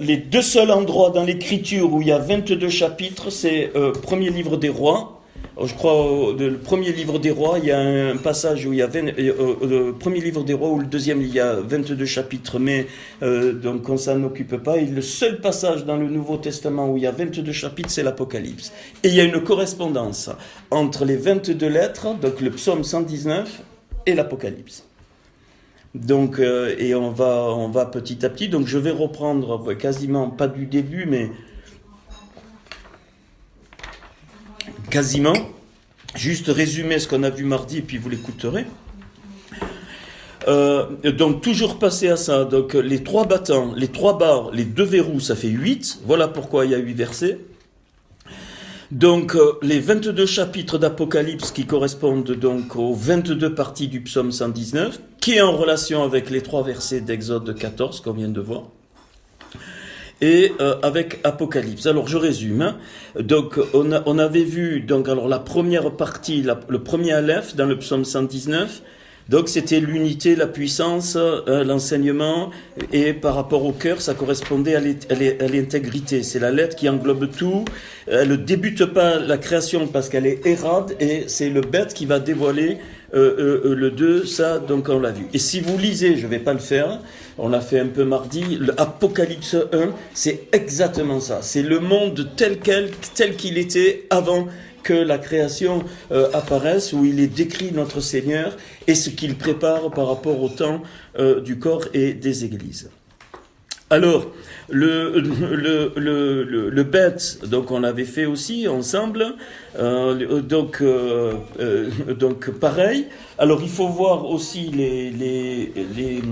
Les deux seuls endroits dans l'Écriture où il y a 22 chapitres, c'est premier livre des rois. Je crois le premier livre des rois, il y a un passage où il y a le premier livre des rois ou le deuxième, il y a 22 chapitres, mais donc on s'en occupe pas. Et le seul passage dans le Nouveau Testament où il y a 22 chapitres, c'est l'Apocalypse. Et il y a une correspondance entre les 22 lettres, donc le psaume 119 et l'Apocalypse. Donc, et on va petit à petit. Donc, je vais reprendre quasiment, pas du début, mais quasiment. Juste résumer ce qu'on a vu mardi, et puis vous l'écouterez. Donc, toujours passer à ça. Donc, les 3 battants, les 3 barres, les 2 verrous, ça fait 8. Voilà pourquoi il y a 8 versets. Donc, les 22 chapitres d'Apocalypse qui correspondent donc aux 22 parties du psaume 119, qui est en relation avec les 3 versets d'Exode 14 qu'on vient de voir, et avec Apocalypse. Alors, je résume. Hein. Donc, on avait vu donc alors la première partie, le premier Aleph dans le psaume 119. Donc, c'était l'unité, la puissance, l'enseignement, et par rapport au cœur, ça correspondait à l'intégrité. C'est la lettre qui englobe tout. Elle ne débute pas la création parce qu'elle est érade, et c'est le bête qui va dévoiler le 2, ça, donc on l'a vu. Et si vous lisez, je ne vais pas le faire, on l'a fait un peu mardi, l'Apocalypse 1, c'est exactement ça. C'est le monde tel qu'il était avant que la création apparaisse, où il est décrit notre Seigneur et ce qu'il prépare par rapport au temps du corps et des églises. Alors, le bête, donc on l'avait fait aussi ensemble, donc pareil. Alors il faut voir aussi les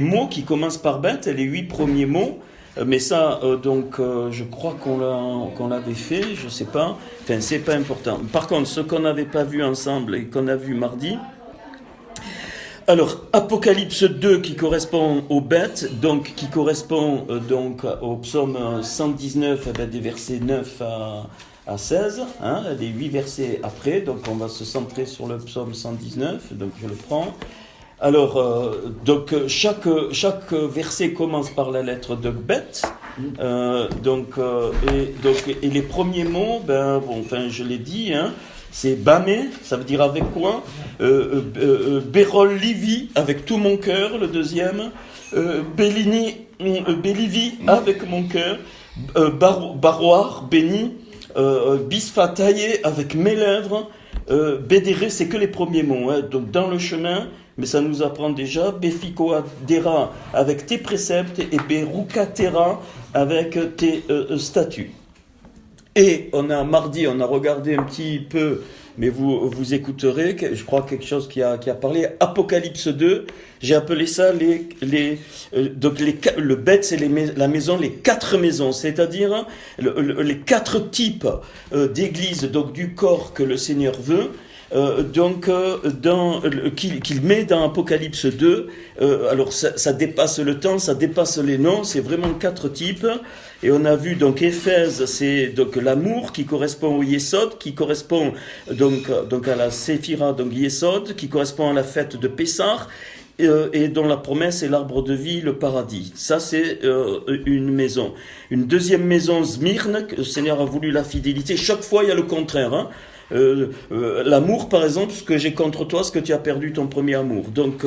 mots qui commencent par bête, les 8 premiers mots. Mais ça, je crois qu'on l'avait fait, je sais pas. Enfin, c'est pas important. Par contre, ce qu'on n'avait pas vu ensemble et qu'on a vu mardi. Alors, Apocalypse 2 qui correspond aux bêtes, donc qui correspond au psaume 119, des versets 9 à 16, hein, les 8 versets après. Donc, on va se centrer sur le psaume 119. Donc, je le prends. Alors, chaque verset commence par la lettre de Bet. Et les premiers mots, je l'ai dit, hein, c'est Bamé, ça veut dire avec quoi, Bérol Livi, avec tout mon cœur, le deuxième, Bélivi, avec mon cœur, Baroir, béni, Bisfa taillé, avec mes lèvres, Bédéré, c'est que les premiers mots, hein, donc dans le chemin. Mais ça nous apprend déjà Befikoa Dera avec tes préceptes et Berukatera avec tes statuts. Et mardi, on a regardé un petit peu, mais vous écouterez, je crois quelque chose qui a parlé, Apocalypse 2, j'ai appelé ça le bête, c'est la maison, les 4 maisons, c'est-à-dire les 4 types d'églises, donc du corps que le Seigneur veut. Qu'il met dans Apocalypse 2, alors ça dépasse le temps, ça dépasse les noms, c'est vraiment 4 types, et on a vu donc Éphèse, c'est donc l'amour qui correspond au Yesod, qui correspond donc à la Séphira, donc Yesod, qui correspond à la fête de Pessah, et dont la promesse est l'arbre de vie, le paradis. Ça, c'est une maison. Une deuxième maison, Smyrne, le Seigneur a voulu la fidélité, chaque fois il y a le contraire, hein. L'amour, par exemple, ce que j'ai contre toi, ce que tu as perdu ton premier amour. Donc,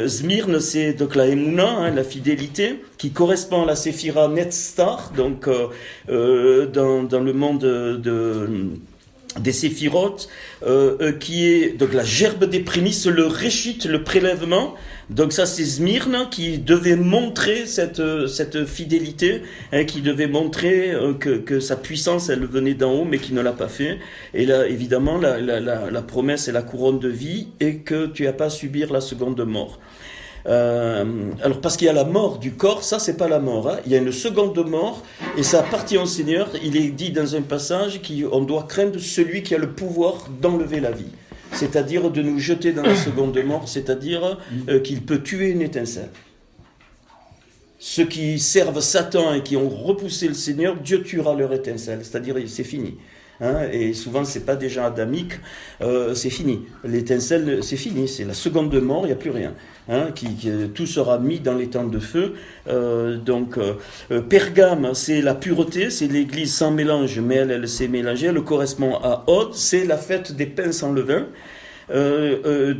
Smyrne, c'est donc la Emouna, hein, la fidélité, qui correspond à la Séphira Netzstar, donc dans le monde des séphirotes, qui est donc la gerbe des prémices, le réchute, le prélèvement. Donc ça, c'est Smyrne qui devait montrer cette fidélité, hein, qui devait montrer que sa puissance, elle venait d'en haut, mais qui ne l'a pas fait. Et là, évidemment, la promesse est la couronne de vie et que tu n'as pas à subir la seconde mort. Alors parce qu'il y a la mort du corps, ça c'est pas la mort, hein. Il y a une seconde mort et ça appartient au Seigneur. Il est dit dans un passage qu'on doit craindre celui qui a le pouvoir d'enlever la vie, c'est-à-dire de nous jeter dans la seconde mort, c'est-à-dire qu'il peut tuer une étincelle. ceux qui servent Satan et qui ont repoussé le Seigneur, Dieu tuera leur étincelle, c'est-à-dire c'est fini. Hein, et souvent c'est pas déjà adamique, c'est fini. L'étincelle, c'est fini, c'est la seconde de mort, il n'y a plus rien. Hein, tout sera mis dans les temps de feu. Pergame, c'est la pureté, c'est l'église sans mélange, mais elle s'est mélangée. Le correspond à Aude, c'est la fête des pains sans levain.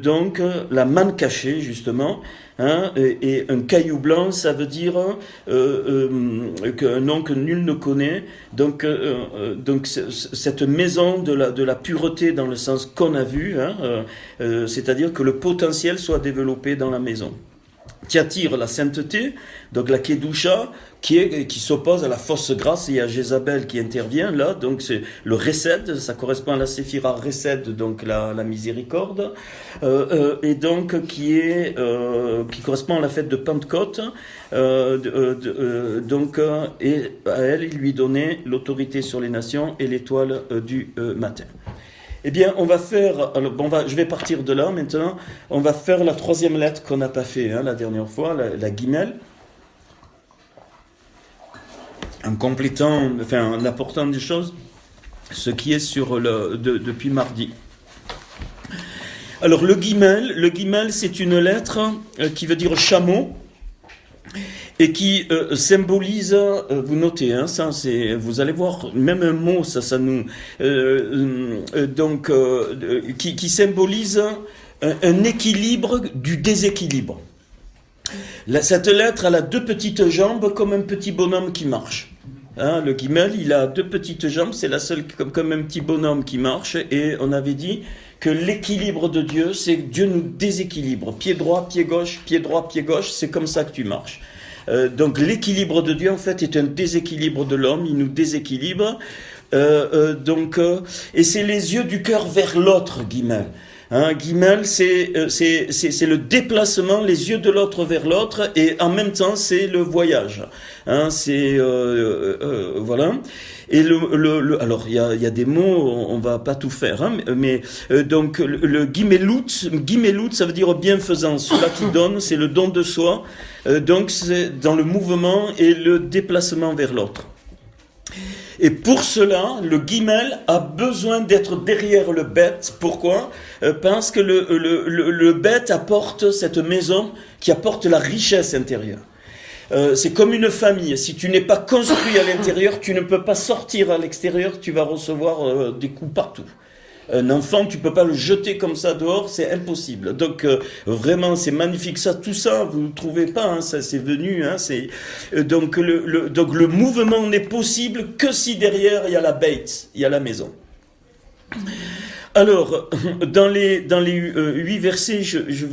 Donc la manne cachée justement, hein, et un caillou blanc, ça veut dire qu'un nom que nul ne connaît. Donc cette maison de la pureté dans le sens qu'on a vu, hein, c'est-à-dire que le potentiel soit développé dans la maison. Thyatire, la sainteté, donc la Kedusha, qui s'oppose à la fausse grâce, et il y a Jézabel qui intervient là, donc c'est le Resed, ça correspond à la Séphira Resed, donc la miséricorde, et donc qui correspond à la fête de Pentecôte, et à elle, il lui donnait l'autorité sur les nations et l'étoile du matin. Eh bien, on va faire. Alors, je vais partir de là maintenant. On va faire la troisième lettre qu'on n'a pas fait la dernière fois, la guimel. En complétant, en apportant des choses, ce qui est sur depuis mardi. Alors, le guimel, c'est une lettre qui veut dire chameau. Et qui symbolise, vous notez, hein, ça, vous allez voir, même un mot, ça nous, qui symbolise un équilibre du déséquilibre. Cette lettre, elle a deux petites jambes comme un petit bonhomme qui marche. Hein, le guimel, il a deux petites jambes, c'est la seule comme un petit bonhomme qui marche, et on avait dit que l'équilibre de Dieu, c'est que Dieu nous déséquilibre. Pied droit, pied gauche, pied droit, pied gauche, c'est comme ça que tu marches. Donc l'équilibre de Dieu en fait est un déséquilibre de l'homme, il nous déséquilibre, et c'est les yeux du cœur vers l'autre, guimel. Hein, guimel, c'est le déplacement, les yeux de l'autre vers l'autre, et en même temps c'est le voyage. Hein, voilà. Et alors il y a des mots, on va pas tout faire, hein, mais donc le guimelout, ça veut dire bienfaisance, celui-là qui donne, c'est le don de soi, donc c'est dans le mouvement et le déplacement vers l'autre. Et pour cela, le guimel a besoin d'être derrière le bête. Pourquoi ? Parce que le bête apporte cette maison qui apporte la richesse intérieure. C'est comme une famille. Si tu n'es pas construit à l'intérieur, tu ne peux pas sortir à l'extérieur, tu vas recevoir des coups partout. Un enfant, tu peux pas le jeter comme ça dehors, c'est impossible. Donc vraiment, c'est magnifique. Tout ça, vous ne trouvez pas, hein, ça c'est venu. Hein, donc le mouvement n'est possible que si derrière il y a la bête, il y a la maison. Alors, dans les 8 versets, je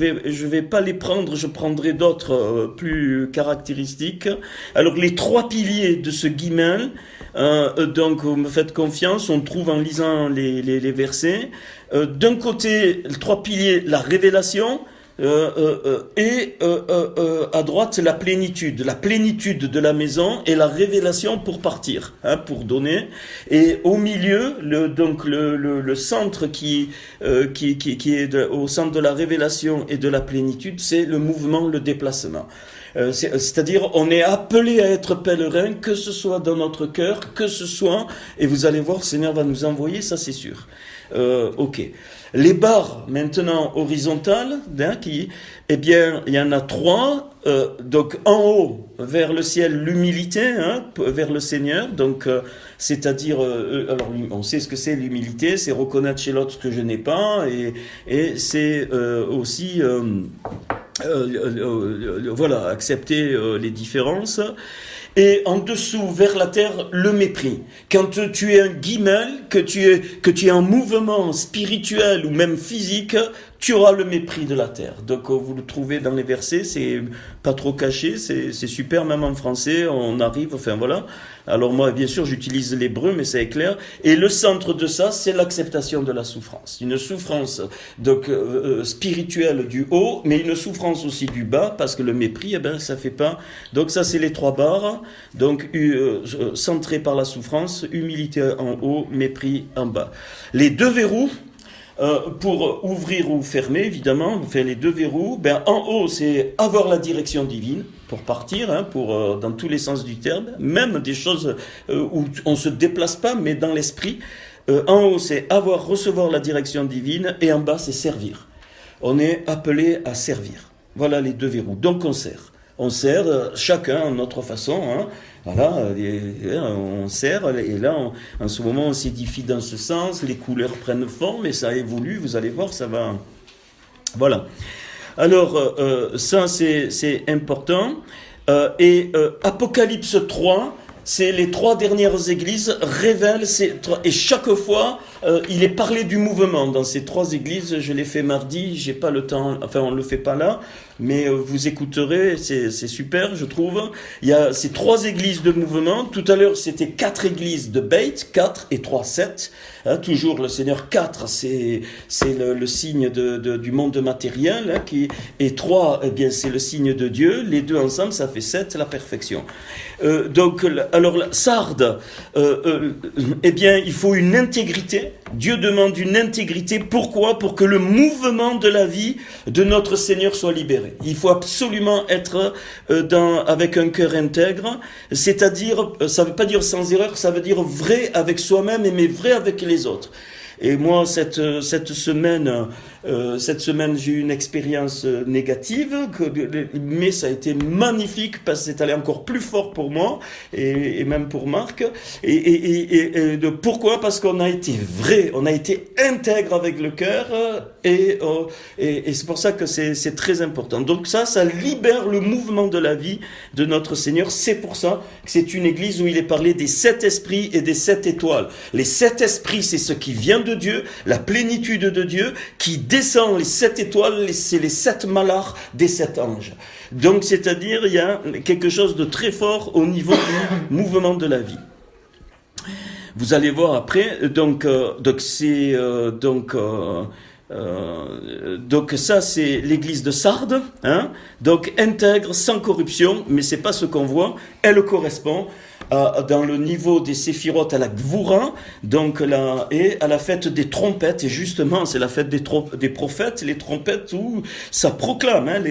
vais pas les prendre, je prendrai d'autres plus caractéristiques. Alors, les 3 piliers de ce guimel, donc vous me faites confiance, on trouve en lisant les versets. D'un côté, les 3 piliers, la révélation, et à droite la plénitude de la maison et la révélation pour partir, hein, pour donner, et au milieu le centre qui est au centre de la révélation et de la plénitude, c'est le mouvement, le déplacement. C'est-à-dire on est appelé à être pèlerin, que ce soit dans notre cœur, que ce soit, et vous allez voir, le Seigneur va nous envoyer, ça c'est sûr. Ok. Les barres maintenant horizontales, hein, eh bien, il y en a 3. Donc en haut, vers le ciel, l'humilité, hein, vers le Seigneur. Donc, c'est-à-dire, alors on sait ce que c'est l'humilité, c'est reconnaître chez l'autre ce que je n'ai pas, et c'est aussi, voilà, accepter les différences. Et en dessous, vers la terre, le mépris. Quand tu es un guimel, que tu es en mouvement spirituel ou même physique, tu auras le mépris de la terre. Donc vous le trouvez dans les versets, c'est pas trop caché, c'est super, même en français, on arrive, enfin voilà. Alors moi, bien sûr, j'utilise l'hébreu, mais c'est clair. Et le centre de ça, c'est l'acceptation de la souffrance. Une souffrance donc spirituelle du haut, mais une souffrance aussi du bas, parce que le mépris, eh ben, ça fait pas. Donc ça, c'est les 3 barres. Donc centré par la souffrance, humilité en haut, mépris en bas. Les 2 verrous. pour ouvrir ou fermer, évidemment, on fait les deux verrous. Ben, en haut, c'est avoir la direction divine pour partir, hein, dans tous les sens du terme, même des choses où on ne se déplace pas, mais dans l'esprit. En haut, c'est recevoir la direction divine, et en bas, c'est servir. On est appelé à servir. Voilà les deux verrous. Donc on sert. On sert chacun à notre façon, hein. Voilà, on sert, et là, en ce moment, on s'édifie dans ce sens, les couleurs prennent forme, et ça évolue, vous allez voir, ça va... Voilà. Alors, ça, c'est important. Apocalypse 3, c'est les 3 dernières églises révèlent, et chaque fois, il est parlé du mouvement dans ces 3 églises. Je l'ai fait mardi, j'ai pas le temps, enfin on le fait pas là, mais vous écouterez, c'est super, je trouve. Il y a ces 3 églises de mouvement. Tout à l'heure, c'était 4 églises de Beit, 4 et 3, 7. Hein, toujours le Seigneur 4, c'est le signe du monde matériel, hein, et 3, eh bien, c'est le signe de Dieu. Les deux ensemble, ça fait 7, la perfection. Donc, alors, Sardes, eh bien, il faut une intégrité. Dieu demande une intégrité. Pourquoi? Pour que le mouvement de la vie de notre Seigneur soit libéré. Il faut absolument être avec un cœur intègre, c'est-à-dire, ça ne veut pas dire sans erreur, ça veut dire vrai avec soi-même, mais vrai avec les autres. Et moi, cette semaine, j'ai eu une expérience négative, mais ça a été magnifique parce que c'est allé encore plus fort pour moi et même pour Marc. Pourquoi? Parce qu'on a été vrai, on a été intègre avec le cœur, et c'est pour ça que c'est très important. Donc ça libère le mouvement de la vie de notre Seigneur. C'est pour ça que c'est une église où il est parlé des 7 esprits et des 7 étoiles. Les 7 esprits, c'est ce qui vient de Dieu, la plénitude de Dieu, qui descend. Les 7 étoiles, c'est les 7 malars des 7 anges. Donc, c'est-à-dire, il y a quelque chose de très fort au niveau du mouvement de la vie. Vous allez voir après, donc ça, c'est l'église de Sardes, hein, donc intègre, sans corruption, mais c'est pas ce qu'on voit. Elle correspond dans le niveau des séphirotes à la Gvoura, donc et à la fête des trompettes. Et justement, c'est la fête des prophètes, les trompettes où ça proclame. Hein,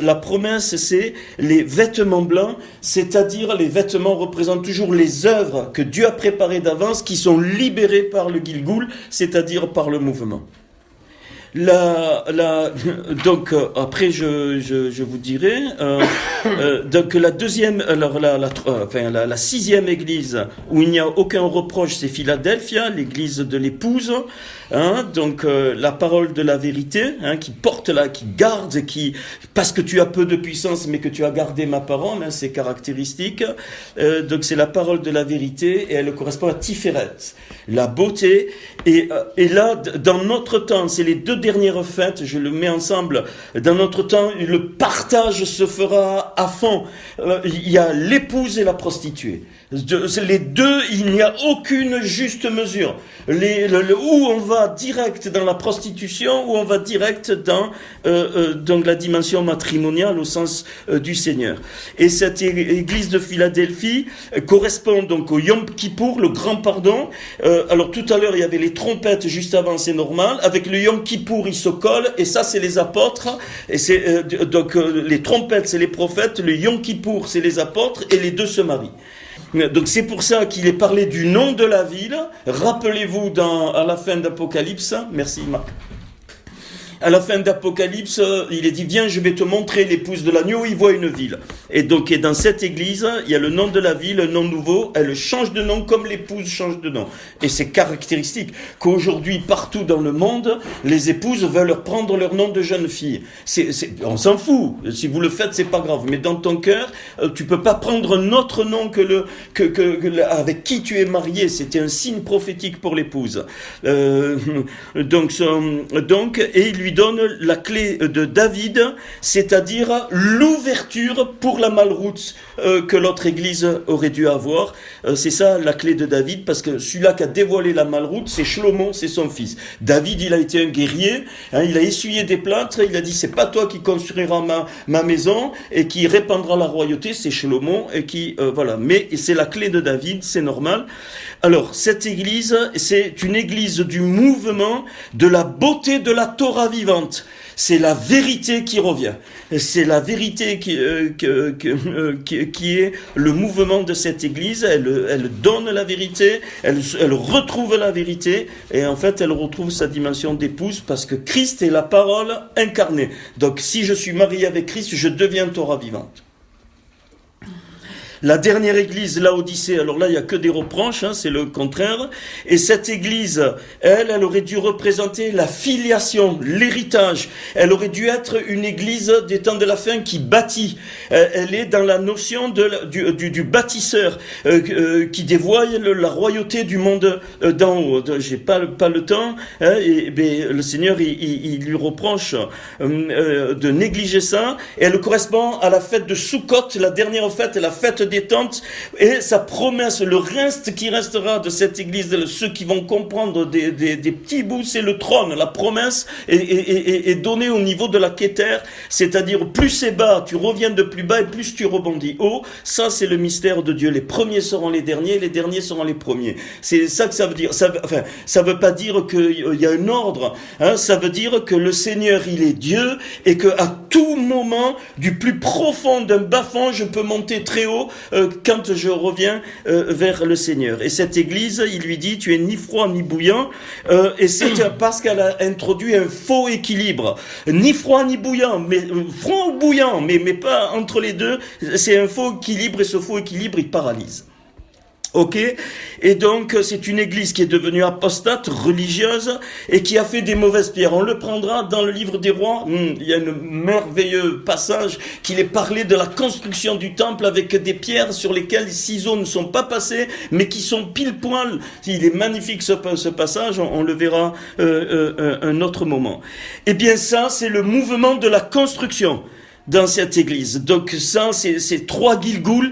la promesse, c'est les vêtements blancs, c'est-à-dire les vêtements représentent toujours les œuvres que Dieu a préparées d'avance, qui sont libérées par le Gilgoul, c'est-à-dire par le mouvement. Donc après je vous dirai. Donc la deuxième, alors la 6e église où il n'y a aucun reproche, c'est Philadelphia, l'église de l'épouse. Hein, donc la parole de la vérité, hein, qui porte qui garde, parce que tu as peu de puissance, mais que tu as gardé ma parole, hein, c'est caractéristique. Donc c'est la parole de la vérité, et elle correspond à Tiferet, la beauté. Et là, dans notre temps, c'est les 2 dernières fêtes, je le mets ensemble. Dans notre temps, le partage se fera à fond. Il y a l'épouse et la prostituée. Les deux, il n'y a aucune juste mesure. Où on va direct dans la prostitution, où on va direct dans donc la dimension matrimoniale au sens du Seigneur. Et cette église de Philadelphie correspond donc au Yom Kippour, le grand pardon. Alors tout à l'heure, il y avait les trompettes juste avant, c'est normal. Avec le Yom Kippour, il se colle, et ça, c'est les apôtres. Et c'est donc les trompettes, c'est les prophètes. Le Yom Kippour, c'est les apôtres, et les deux se marient. Donc c'est pour ça qu'il est parlé du nom de la ville. Rappelez-vous à la fin d'Apocalypse, merci Marc. À la fin d'Apocalypse, il est dit, viens, je vais te montrer l'épouse de l'agneau. Il voit une ville. Et donc, dans cette église, il y a le nom de la ville, un nom nouveau. Elle change de nom comme l'épouse change de nom. Et c'est caractéristique qu'aujourd'hui, partout dans le monde, les épouses veulent prendre leur nom de jeune fille. On s'en fout. Si vous le faites, c'est pas grave. Mais dans ton cœur, tu peux pas prendre un autre nom avec qui tu es marié. C'était un signe prophétique pour l'épouse. Et il lui lui donne la clé de David, c'est-à-dire l'ouverture pour la malroute que l'autre église aurait dû avoir. C'est ça la clé de David, parce que celui-là qui a dévoilé la malroute, c'est Shlomo, c'est son fils. David, il a été un guerrier, il a essuyé des plâtres, il a dit c'est pas toi qui construiras ma maison et qui répandra la royauté, c'est Shlomo et qui voilà. Mais c'est la clé de David, c'est normal. Alors cette église, c'est une église du mouvement de la beauté de la Torah vivante. C'est la vérité qui revient. C'est la vérité qui est le mouvement de cette église. Elle donne la vérité, elle retrouve la vérité, et en fait elle retrouve sa dimension d'épouse, parce que Christ est la parole incarnée. Donc si je suis marié avec Christ, je deviens Torah vivante. La dernière église, Laodicée, alors là, il n'y a que des reproches, c'est le contraire. Et cette église, elle aurait dû représenter la filiation, l'héritage. Elle aurait dû être une église des temps de la fin qui bâtit. Elle est dans la notion du bâtisseur, qui dévoile la royauté du monde d'en haut. J'ai pas le temps, le Seigneur, il lui reproche de négliger ça. Et elle correspond à la fête de Sukkot, la dernière fête, la fête des tentes, et sa promesse, le reste qui restera de cette église, ceux qui vont comprendre des petits bouts, c'est le trône. La promesse est donnée au niveau de la Kéter, c'est-à-dire plus c'est bas, tu reviens de plus bas et plus tu rebondis haut. Ça, c'est le mystère de Dieu. Les premiers seront les derniers seront les premiers. C'est ça que ça veut dire. Ça veut pas dire qu'il y a un ordre, ça veut dire que le Seigneur, il est Dieu, et que à tout moment, du plus profond d'un bas-fond, je peux monter très haut quand je reviens vers le Seigneur. Et cette église, il lui dit, tu es ni froid ni bouillant, et c'est parce qu'elle a introduit un faux équilibre. Ni froid ni bouillant, mais froid ou bouillant, mais pas entre les deux. C'est un faux équilibre, et ce faux équilibre, il paralyse. Ok, et donc c'est une église qui est devenue apostate, religieuse, et qui a fait des mauvaises pierres. On le prendra dans le livre des rois. Il y a un merveilleux passage qu'il est parlé de la construction du temple avec des pierres sur lesquelles les ciseaux ne sont pas passés, mais qui sont pile poil. Il est magnifique ce passage, on le verra un autre moment. Eh bien ça, c'est le mouvement de la construction dans cette église. Donc ça, ces trois Gilgoul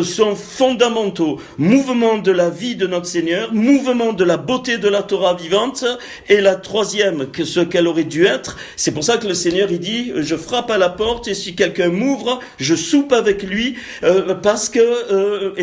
sont fondamentaux. Mouvement de la vie de notre Seigneur, mouvement de la beauté de la Torah vivante, et la troisième, ce qu'elle aurait dû être. C'est pour ça que le Seigneur, il dit, je frappe à la porte, et si quelqu'un m'ouvre, je soupe avec lui, parce que,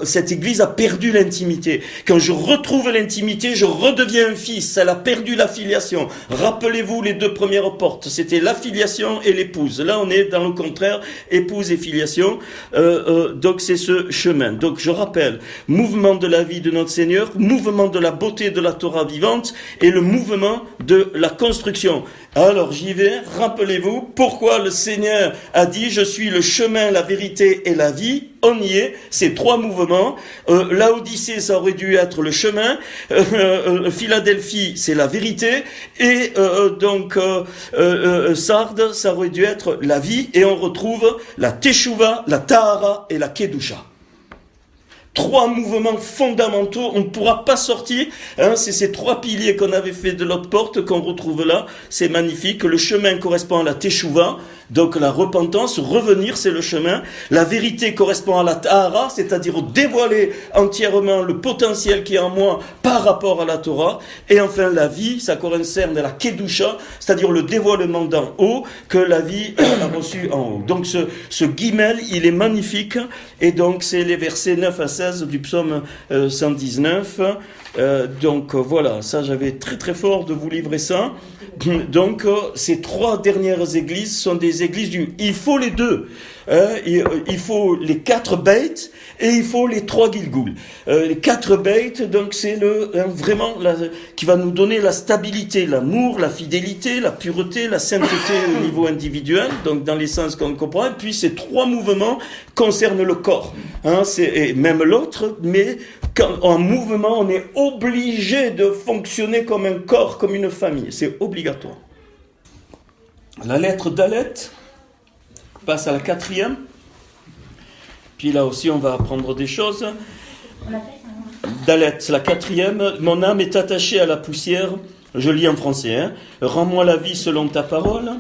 cette église a perdu l'intimité. Quand je retrouve l'intimité, je redeviens un fils. Elle a perdu la filiation. Rappelez-vous les deux premières portes. C'était la filiation et l'épouse. Là, on est dans le contraire, épouse et filiation. Donc, c'est ce chemin. Donc, je rappelle, mouvement de la vie de notre Seigneur, mouvement de la beauté de la Torah vivante, et le mouvement de la construction. Alors, j'y vais. Rappelez-vous pourquoi le Seigneur a dit, je suis le chemin, la vérité et la vie. On y est, ces trois mouvements. Laodicée, ça aurait dû être le chemin. Philadelphie, c'est la vérité. Et Sardes, ça aurait dû être la vie. Et on retrouve la Teshuvah, la Tahara et la Kedusha. Trois mouvements fondamentaux, on ne pourra pas sortir, c'est ces trois piliers qu'on avait fait de l'autre porte qu'on retrouve là, c'est magnifique. Le chemin correspond à la Teshuvah, donc la repentance, revenir c'est le chemin. La vérité correspond à la Tahara, c'est-à-dire dévoiler entièrement le potentiel qui est en moi par rapport à la Torah. Et enfin la vie, ça concerne la Kedusha, c'est-à-dire le dévoilement d'en haut que la vie a reçu en haut. Donc ce guimel, il est magnifique, et donc c'est les versets 9 à 16 du psaume 119. Donc voilà, ça j'avais très très fort de vous livrer ça. Donc ces trois dernières églises sont des églises il faut les deux. Il faut les 4 bêtes et il faut les 3 Gilgoul. Les 4 bêtes, donc c'est vraiment qui va nous donner la stabilité, l'amour, la fidélité, la pureté, la sainteté au niveau individuel, donc dans les sens qu'on comprend. Et puis ces 3 mouvements concernent le corps, et même l'autre, mais en mouvement, on est obligé de fonctionner comme un corps, comme une famille. C'est obligatoire. La lettre Dalet passe à la 4e. Puis là aussi, on va apprendre des choses. Dalet, la 4e. Mon âme est attachée à la poussière. Je lis en français, hein. Rends-moi la vie selon ta parole.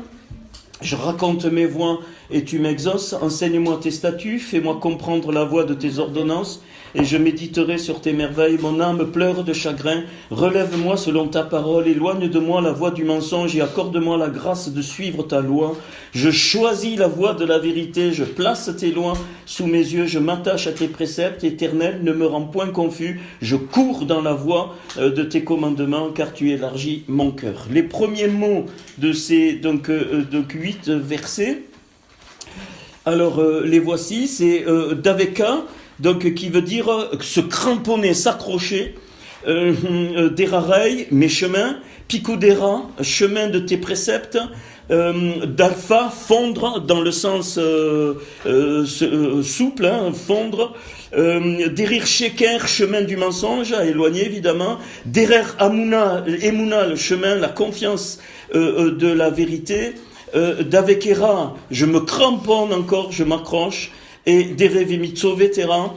Je raconte mes voies et tu m'exauces. Enseigne-moi tes statuts, fais-moi comprendre la voie de tes ordonnances. Et je méditerai sur tes merveilles. Mon âme pleure de chagrin. Relève-moi selon ta parole. Éloigne de moi la voie du mensonge et accorde-moi la grâce de suivre ta loi. Je choisis la voie de la vérité. Je place tes lois sous mes yeux. Je m'attache à tes préceptes. Éternel, ne me rends point confus. Je cours dans la voie de tes commandements, car tu élargis mon cœur. Les premiers mots de ces donc 8 versets. Alors les voici. C'est Daveka. Donc, qui veut dire se cramponner, s'accrocher, derarei, mes chemins, picodera, chemin de tes préceptes, d'alpha, fondre, dans le sens souple, hein, fondre, derir sheker, chemin du mensonge, à éloigner évidemment, derer amuna, emuna, le chemin, la confiance de la vérité, d'avekera, je me cramponne encore, je m'accroche, et Derevimitso vétéran,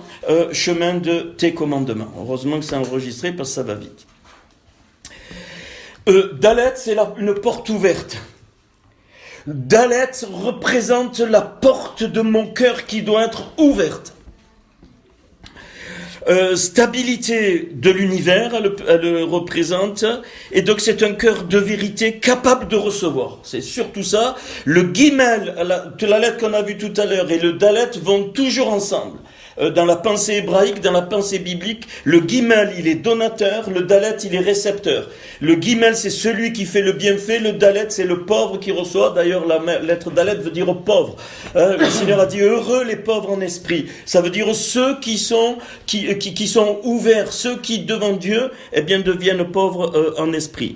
chemin de tes commandements. Heureusement que c'est enregistré parce que ça va vite. Dalet, c'est une porte ouverte. Dalet représente la porte de mon cœur qui doit être ouverte. Stabilité de l'univers, elle représente, et donc c'est un cœur de vérité capable de recevoir. C'est surtout ça. Le guimel, la lettre qu'on a vue tout à l'heure, et le dalet vont toujours ensemble. Dans la pensée hébraïque, dans la pensée biblique, le guimel, il est donateur, le dalet, il est récepteur. Le guimel, c'est celui qui fait le bienfait, le dalet, c'est le pauvre qui reçoit. D'ailleurs, la lettre dalet veut dire pauvre. Le Seigneur a dit heureux les pauvres en esprit. Ça veut dire ceux qui sont ouverts, ceux qui devant Dieu, eh bien, deviennent pauvres en esprit.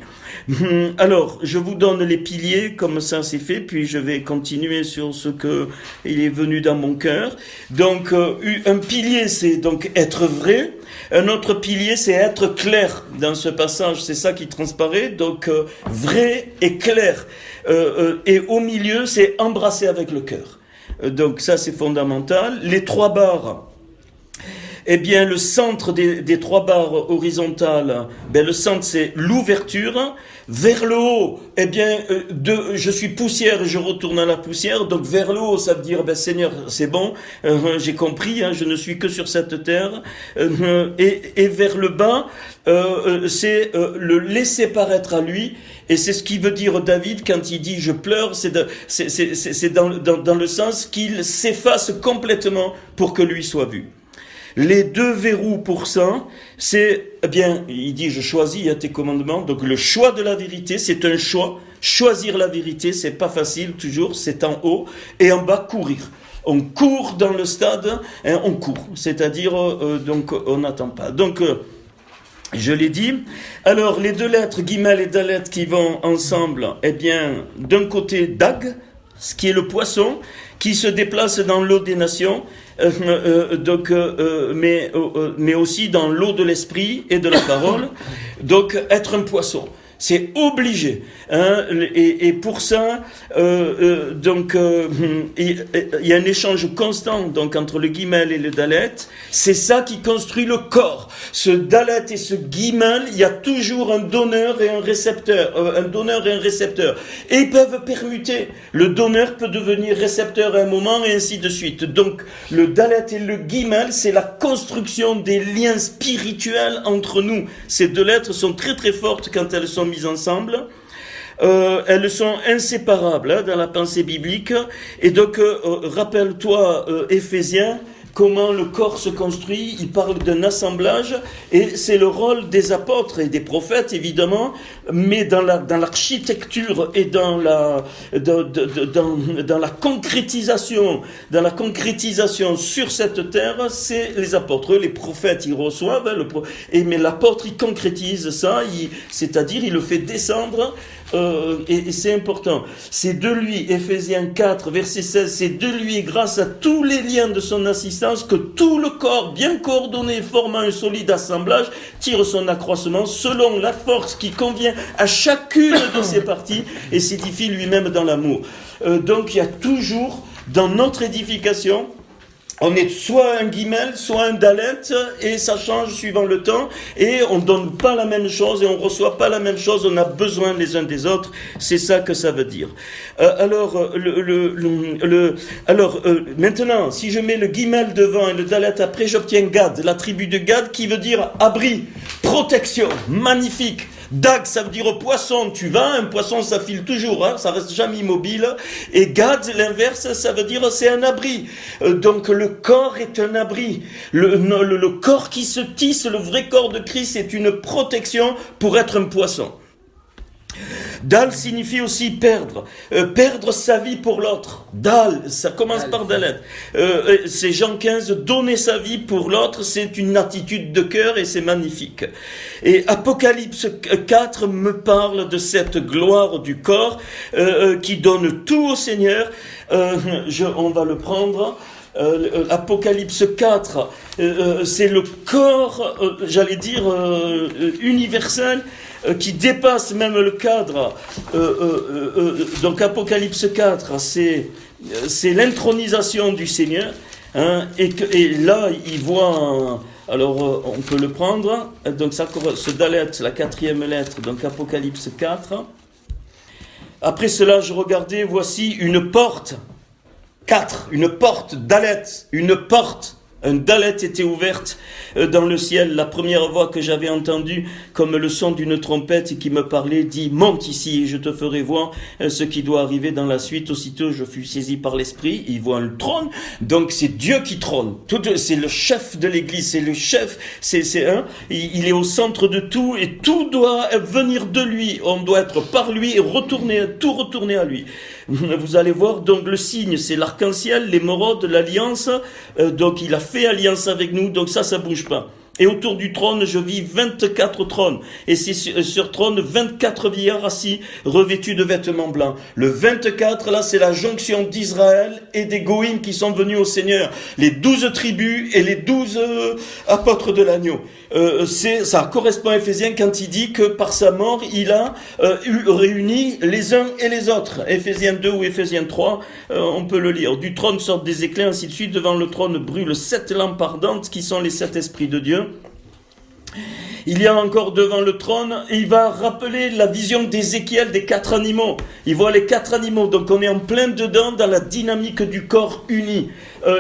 Alors, je vous donne les piliers, comme ça c'est fait, puis je vais continuer sur ce que il est venu dans mon cœur. Donc, un pilier, c'est donc être vrai. Un autre pilier, c'est être clair. Dans ce passage, c'est ça qui transparaît. Donc, vrai et clair. Et au milieu, c'est embrasser avec le cœur. Donc, ça, c'est fondamental. Les 3 barres. Eh bien, le centre des 3 barres horizontales, le centre, c'est l'ouverture. Vers le haut, eh bien, je suis poussière et je retourne à la poussière. Donc, vers le haut, ça veut dire, Seigneur, c'est bon, j'ai compris, je ne suis que sur cette terre. Et vers le bas, c'est le laisser paraître à lui. Et c'est ce qui veut dire David quand il dit « je pleure », c'est dans le sens qu'il s'efface complètement pour que lui soit vu. Les 2 verrous pour ça, c'est, eh bien, il dit, je choisis tes commandements. Donc, le choix de la vérité, c'est un choix. Choisir la vérité, c'est pas facile, toujours, c'est en haut. Et en bas, courir. On court dans le stade, on court. C'est-à-dire, donc, on n'attend pas. Donc, je l'ai dit. Alors, les 2 lettres, Gimel et Dalet, qui vont ensemble, eh bien, d'un côté, Dag, ce qui est le poisson, qui se déplace dans l'eau des nations, mais aussi dans l'eau de l'esprit et de la parole. Donc, être un poisson. C'est obligé. Et pour ça, il y a un échange constant donc, entre le guimel et le dalet. C'est ça qui construit le corps. Ce dalet et ce guimel, il y a toujours un donneur et un récepteur. Et ils peuvent permuter. Le donneur peut devenir récepteur à un moment et ainsi de suite. Donc, le dalet et le guimel, c'est la construction des liens spirituels entre nous. Ces 2 lettres sont très très fortes quand elles sont mises ensemble. Elles sont inséparables dans la pensée biblique. Et donc, rappelle-toi, Éphésiens, comment le corps se construit. Il parle d'un assemblage, et c'est le rôle des apôtres et des prophètes, évidemment, mais dans l'architecture et dans la concrétisation, sur cette terre, c'est les apôtres. Les prophètes, ils reçoivent, mais l'apôtre, il concrétise ça, c'est-à-dire, il le fait descendre. Et c'est important. C'est de lui, Éphésiens 4, verset 16, c'est de lui, grâce à tous les liens de son assistance, que tout le corps, bien coordonné, formant un solide assemblage, tire son accroissement selon la force qui convient à chacune de ses parties et s'édifie lui-même dans l'amour. Donc il y a toujours, dans notre édification, On est soit un guimel, soit un dalet, et ça change suivant le temps, et on donne pas la même chose, et on reçoit pas la même chose, on a besoin les uns des autres, c'est ça que ça veut dire. Maintenant, si je mets le guimel devant et le dalet après, j'obtiens Gad, la tribu de Gad, qui veut dire abri, protection, magnifique. Dag, ça veut dire poisson, tu vas, un poisson ça file toujours, hein, ça reste jamais immobile, et Gad, l'inverse, ça veut dire c'est un abri. Donc le corps est un abri, le corps qui se tisse, le vrai corps de Christ est une protection pour être un poisson. Dal signifie aussi perdre, perdre sa vie pour l'autre. Dal, ça commence par Dalet. C'est Jean 15, donner sa vie pour l'autre, c'est une attitude de cœur et c'est magnifique. Et Apocalypse 4 me parle de cette gloire du corps qui donne tout au Seigneur. On va le prendre. Apocalypse 4, c'est le corps, universel, qui dépasse même le cadre. Donc Apocalypse 4, c'est l'intronisation du Seigneur, hein, et là il voit. Alors on peut le prendre. Donc ça, ce dalet, la 4e lettre, donc Apocalypse 4. Après cela, je regardais, voici une porte. 4, une porte, dalet, une porte. Un dalet était ouverte dans le ciel. La première voix que j'avais entendue, comme le son d'une trompette et qui me parlait, dit « Monte ici et je te ferai voir ce qui doit arriver dans la suite. » Aussitôt, je fus saisi par l'Esprit. Il voit le trône. Donc, c'est Dieu qui trône. C'est le chef de l'Église. C'est le chef. Il est au centre de tout et tout doit venir de lui. On doit être par lui et tout retourner à lui. Vous allez voir, donc le signe, c'est l'arc-en-ciel, l'émeraude, l'alliance. Donc il a fait alliance avec nous, donc ça bouge pas. Et autour du trône, je vis 24 trônes. Et c'est sur trône 24 vieillards assis, revêtus de vêtements blancs. Le 24, là, c'est la jonction d'Israël et des Goïms qui sont venus au Seigneur. Les 12 tribus et les 12 apôtres de l'agneau. Ça correspond à Éphésiens quand il dit que par sa mort, il a réuni les uns et les autres. Éphésiens 2 ou Éphésiens 3, on peut le lire. Du trône sortent des éclairs, ainsi de suite. Devant le trône brûlent 7 lampes ardentes qui sont les 7 esprits de Dieu. Il y a encore devant le trône, il va rappeler la vision d'Ézéchiel des 4 animaux. Il voit les 4 animaux, donc on est en plein dedans dans la dynamique du corps uni.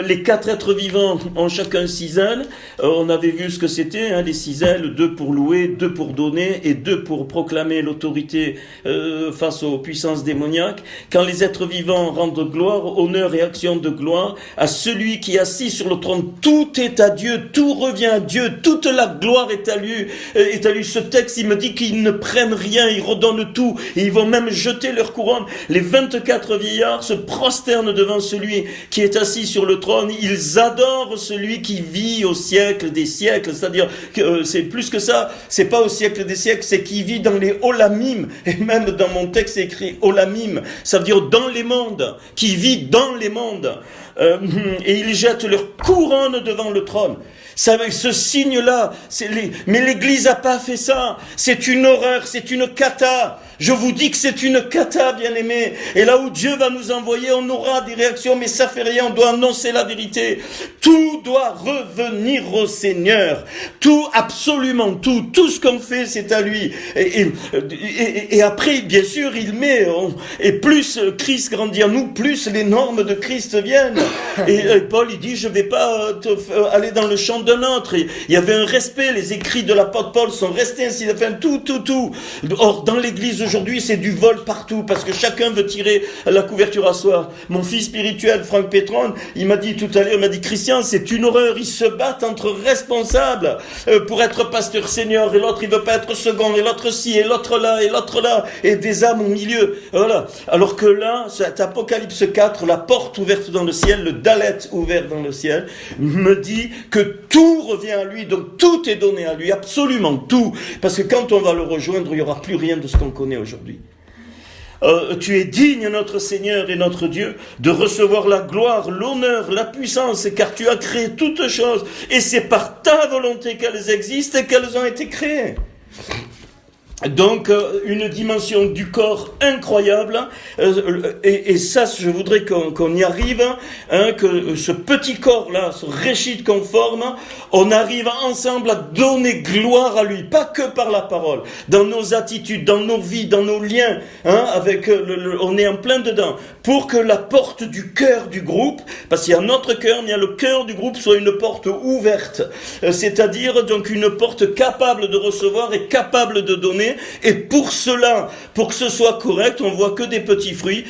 Les 4 êtres vivants ont chacun 6 ailes. On avait vu ce que c'était, hein, les 6 ailes, 2 pour louer, 2 pour donner et 2 pour proclamer l'autorité face aux puissances démoniaques. Quand les êtres vivants rendent gloire, honneur et action de gloire à celui qui est assis sur le trône, tout est à Dieu, tout revient à Dieu, toute la gloire est à lui. Ce texte, il me dit qu'ils ne prennent rien, ils redonnent tout, et ils vont même jeter leur couronne. Les 24 vieillards se prosternent devant celui qui est assis sur le trône, ils adorent celui qui vit au siècle des siècles, c'est-à-dire que c'est plus que ça, c'est pas au siècle des siècles, c'est qui vit dans les olamim, et même dans mon texte c'est écrit olamim, ça veut dire dans les mondes, qui vit dans les mondes, et ils jettent leur couronne devant le trône. Ce signe-là, mais l'Église n'a pas fait ça. C'est une horreur, c'est une cata. Je vous dis que c'est une cata, bien-aimés. Et là où Dieu va nous envoyer, on aura des réactions, mais ça fait rien, on doit annoncer la vérité. Tout doit revenir au Seigneur. Tout, absolument tout. Tout ce qu'on fait, c'est à lui. Et après, bien sûr, il met, et plus Christ grandit en nous, plus les normes de Christ viennent. Et Paul, il dit, je vais pas aller dans le champ d'un autre. Il y avait un respect, les écrits de l'apôtre Paul sont restés ainsi, enfin, tout. Or, dans l'église aujourd'hui, c'est du vol partout, parce que chacun veut tirer la couverture à soi. Mon fils spirituel, Franck Pétron, il m'a dit tout à l'heure, il m'a dit, Christian, c'est une horreur, ils se battent entre responsables pour être pasteur senior, et l'autre, il veut pas être second, et l'autre ci, et l'autre là, et des âmes au milieu. Voilà. Alors que là, cet Apocalypse 4, la porte ouverte dans le ciel, le dalet ouvert dans le ciel, me dit que tout revient à lui, donc tout est donné à lui, absolument tout. Parce que quand on va le rejoindre, il n'y aura plus rien de ce qu'on connaît aujourd'hui. Tu es digne, notre Seigneur et notre Dieu, de recevoir la gloire, l'honneur, la puissance, car tu as créé toutes choses, et c'est par ta volonté qu'elles existent et qu'elles ont été créées. Donc, une dimension du corps incroyable, et ça, je voudrais qu'on y arrive, hein, que ce petit corps-là, ce réchid qu'on forme, on arrive ensemble à donner gloire à lui, pas que par la parole, dans nos attitudes, dans nos vies, dans nos liens, hein, avec on est en plein dedans, pour que la porte du cœur du groupe, parce qu'il y a notre cœur, mais il y a le cœur du groupe, soit une porte ouverte, c'est-à-dire donc une porte capable de recevoir et capable de donner. Et pour cela, pour que ce soit correct, on voit que des petits fruits.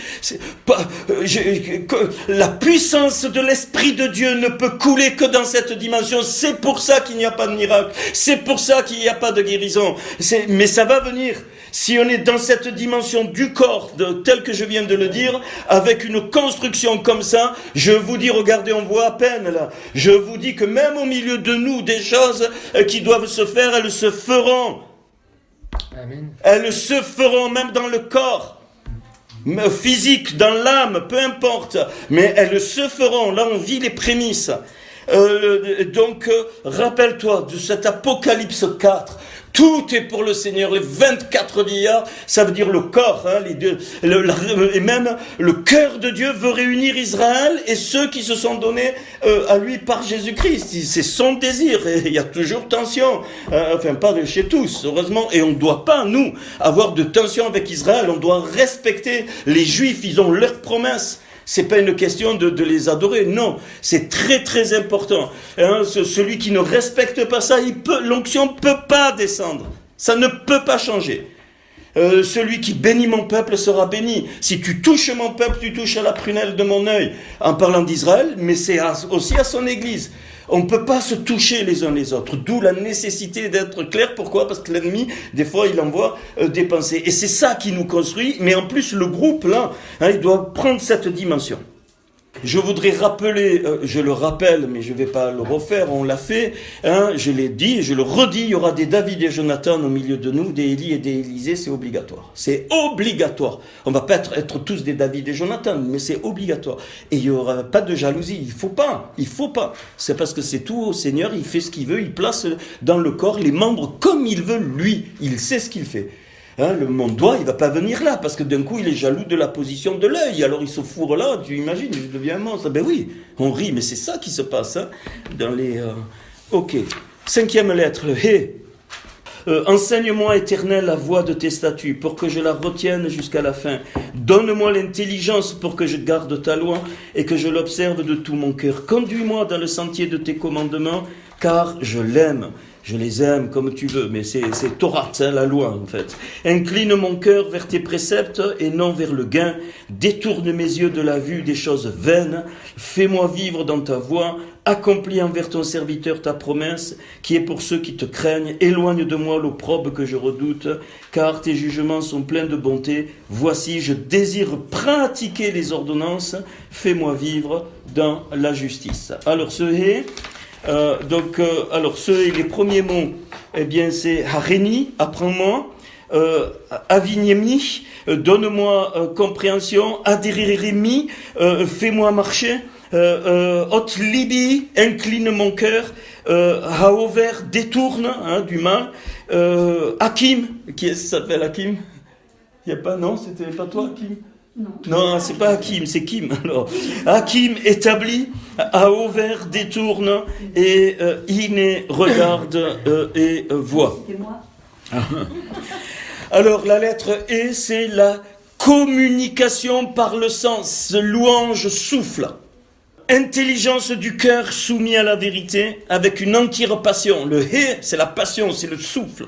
La puissance de l'Esprit de Dieu ne peut couler que dans cette dimension. C'est pour ça qu'il n'y a pas de miracle. C'est pour ça qu'il n'y a pas de guérison. Mais ça va venir. Si on est dans cette dimension du corps, tel que je viens de le dire, avec une construction comme ça, je vous dis, regardez, on voit à peine là. Je vous dis que même au milieu de nous, des choses qui doivent se faire, elles se feront. Amen. Elles se feront même dans le corps, physique, dans l'âme, peu importe, mais elles se feront. Là, on vit les prémices. Donc, rappelle-toi de cet Apocalypse 4. Tout est pour le Seigneur. Les 24 vieillards, ça veut dire le corps, hein, les deux, et même le cœur de Dieu veut réunir Israël et ceux qui se sont donnés à lui par Jésus-Christ. C'est son désir. Et il y a toujours tension. Enfin, pas chez tous, heureusement. Et on ne doit pas, nous, avoir de tension avec Israël. On doit respecter les Juifs. Ils ont leurs promesses. C'est pas une question de les adorer, non. C'est très très important. Hein, celui qui ne respecte pas ça, l'onction peut pas descendre. Ça ne peut pas changer. Celui qui bénit mon peuple sera béni. Si tu touches mon peuple, tu touches à la prunelle de mon œil. En parlant d'Israël, mais c'est aussi à son église. On ne peut pas se toucher les uns les autres. D'où la nécessité d'être clair. Pourquoi ? Parce que l'ennemi, des fois, il envoie des pensées. Et c'est ça qui nous construit. Mais en plus, le groupe, là, hein, il doit prendre cette dimension. Je voudrais rappeler, je le rappelle, mais je ne vais pas le refaire, on l'a fait, hein, je l'ai dit, je le redis, il y aura des David et Jonathan au milieu de nous, des Élie et des Élisée, c'est obligatoire. C'est obligatoire. On ne va pas être tous des David et Jonathan, mais c'est obligatoire. Et il n'y aura pas de jalousie, il faut pas. C'est parce que c'est tout au Seigneur, il fait ce qu'il veut, il place dans le corps les membres comme il veut, lui, il sait ce qu'il fait. Hein, mon doigt, il ne va pas venir là, parce que d'un coup, il est jaloux de la position de l'œil. Alors, il se fourre là, tu imagines, il devient un monstre. Ben oui, on rit, mais c'est ça qui se passe. Hein, dans les... Ok. 5e lettre, le Hé. Enseigne-moi, Éternel, la voie de tes statuts, pour que je la retienne jusqu'à la fin. Donne-moi l'intelligence pour que je garde ta loi et que je l'observe de tout mon cœur. Conduis-moi dans le sentier de tes commandements, car je l'aime. Je les aime comme tu veux, mais c'est Torah, hein, la loi en fait. Incline mon cœur vers tes préceptes et non vers le gain. Détourne mes yeux de la vue des choses vaines. Fais-moi vivre dans ta voie. Accomplis envers ton serviteur ta promesse, qui est pour ceux qui te craignent. Éloigne de moi l'opprobre que je redoute, car tes jugements sont pleins de bonté. Voici, je désire pratiquer les ordonnances. Fais-moi vivre dans la justice. Alors ce est... alors les premiers mots, eh bien c'est Haréni, apprends-moi, Avignemi, donne-moi compréhension, Adéririmi, fais-moi marcher, Otlibi, incline mon cœur, Haover, détourne du mal, Hakim, qui est-ce qui s'appelle Hakim? Il n'y a pas, non, c'était pas toi Hakim? Non, c'est pas Hakim, c'est Kim. Alors, Hakim établit, Haover détourne et Iné regarde et voit. C'était moi. Alors la lettre E, c'est la communication par le sens. Louange souffle. Intelligence du cœur soumis à la vérité avec une entière passion. Le He, c'est la passion, c'est le souffle.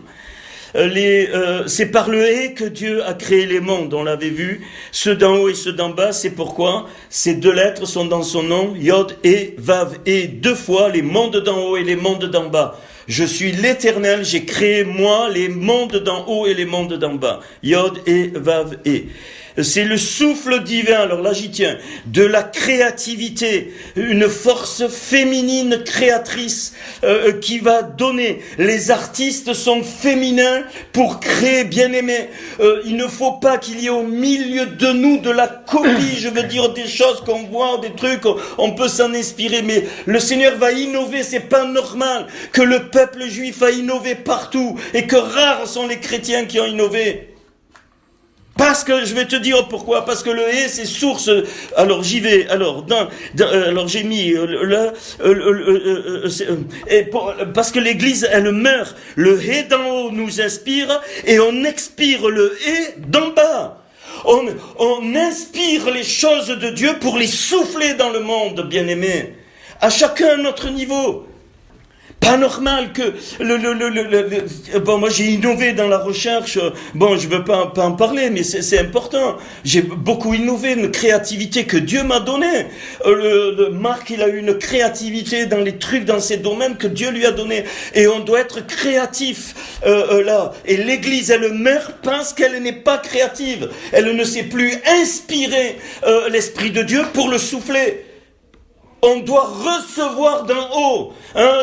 C'est par le Hé que Dieu a créé les mondes, on l'avait vu, ceux d'en haut et ceux d'en bas. C'est pourquoi ces deux lettres sont dans son nom, Yod et Vav, et 2 fois les mondes d'en haut et les mondes d'en bas. Je suis l'Éternel, j'ai créé moi les mondes d'en haut et les mondes d'en bas. Yod et Vav et. C'est le souffle divin, alors là j'y tiens, de la créativité, une force féminine créatrice qui va donner. Les artistes sont féminins pour créer, bien-aimés. Il ne faut pas qu'il y ait au milieu de nous de la copie, je veux dire des choses qu'on voit, des trucs, on peut s'en inspirer, mais le Seigneur va innover, c'est pas normal que le peuple juif a innové partout et que rares sont les chrétiens qui ont innové. Parce que, je vais te dire pourquoi, parce que le hé, c'est source, alors j'y vais, alors, alors j'ai mis, parce que l'église, elle meurt, le hé d'en haut nous inspire, et on expire le hé d'en bas. On inspire les choses de Dieu pour les souffler dans le monde, bien-aimés, à chacun à notre niveau. Pas normal que bon, moi j'ai innové dans la recherche, bon je veux pas en parler, mais c'est important. J'ai beaucoup innové, une créativité que Dieu m'a donnée. Marc, il a eu une créativité dans les trucs, dans ces domaines que Dieu lui a donné. Et on doit être créatif là. Et l'église, elle meurt parce qu'elle n'est pas créative. Elle ne sait plus inspirer l'Esprit de Dieu pour le souffler. On doit recevoir d'en haut, hein,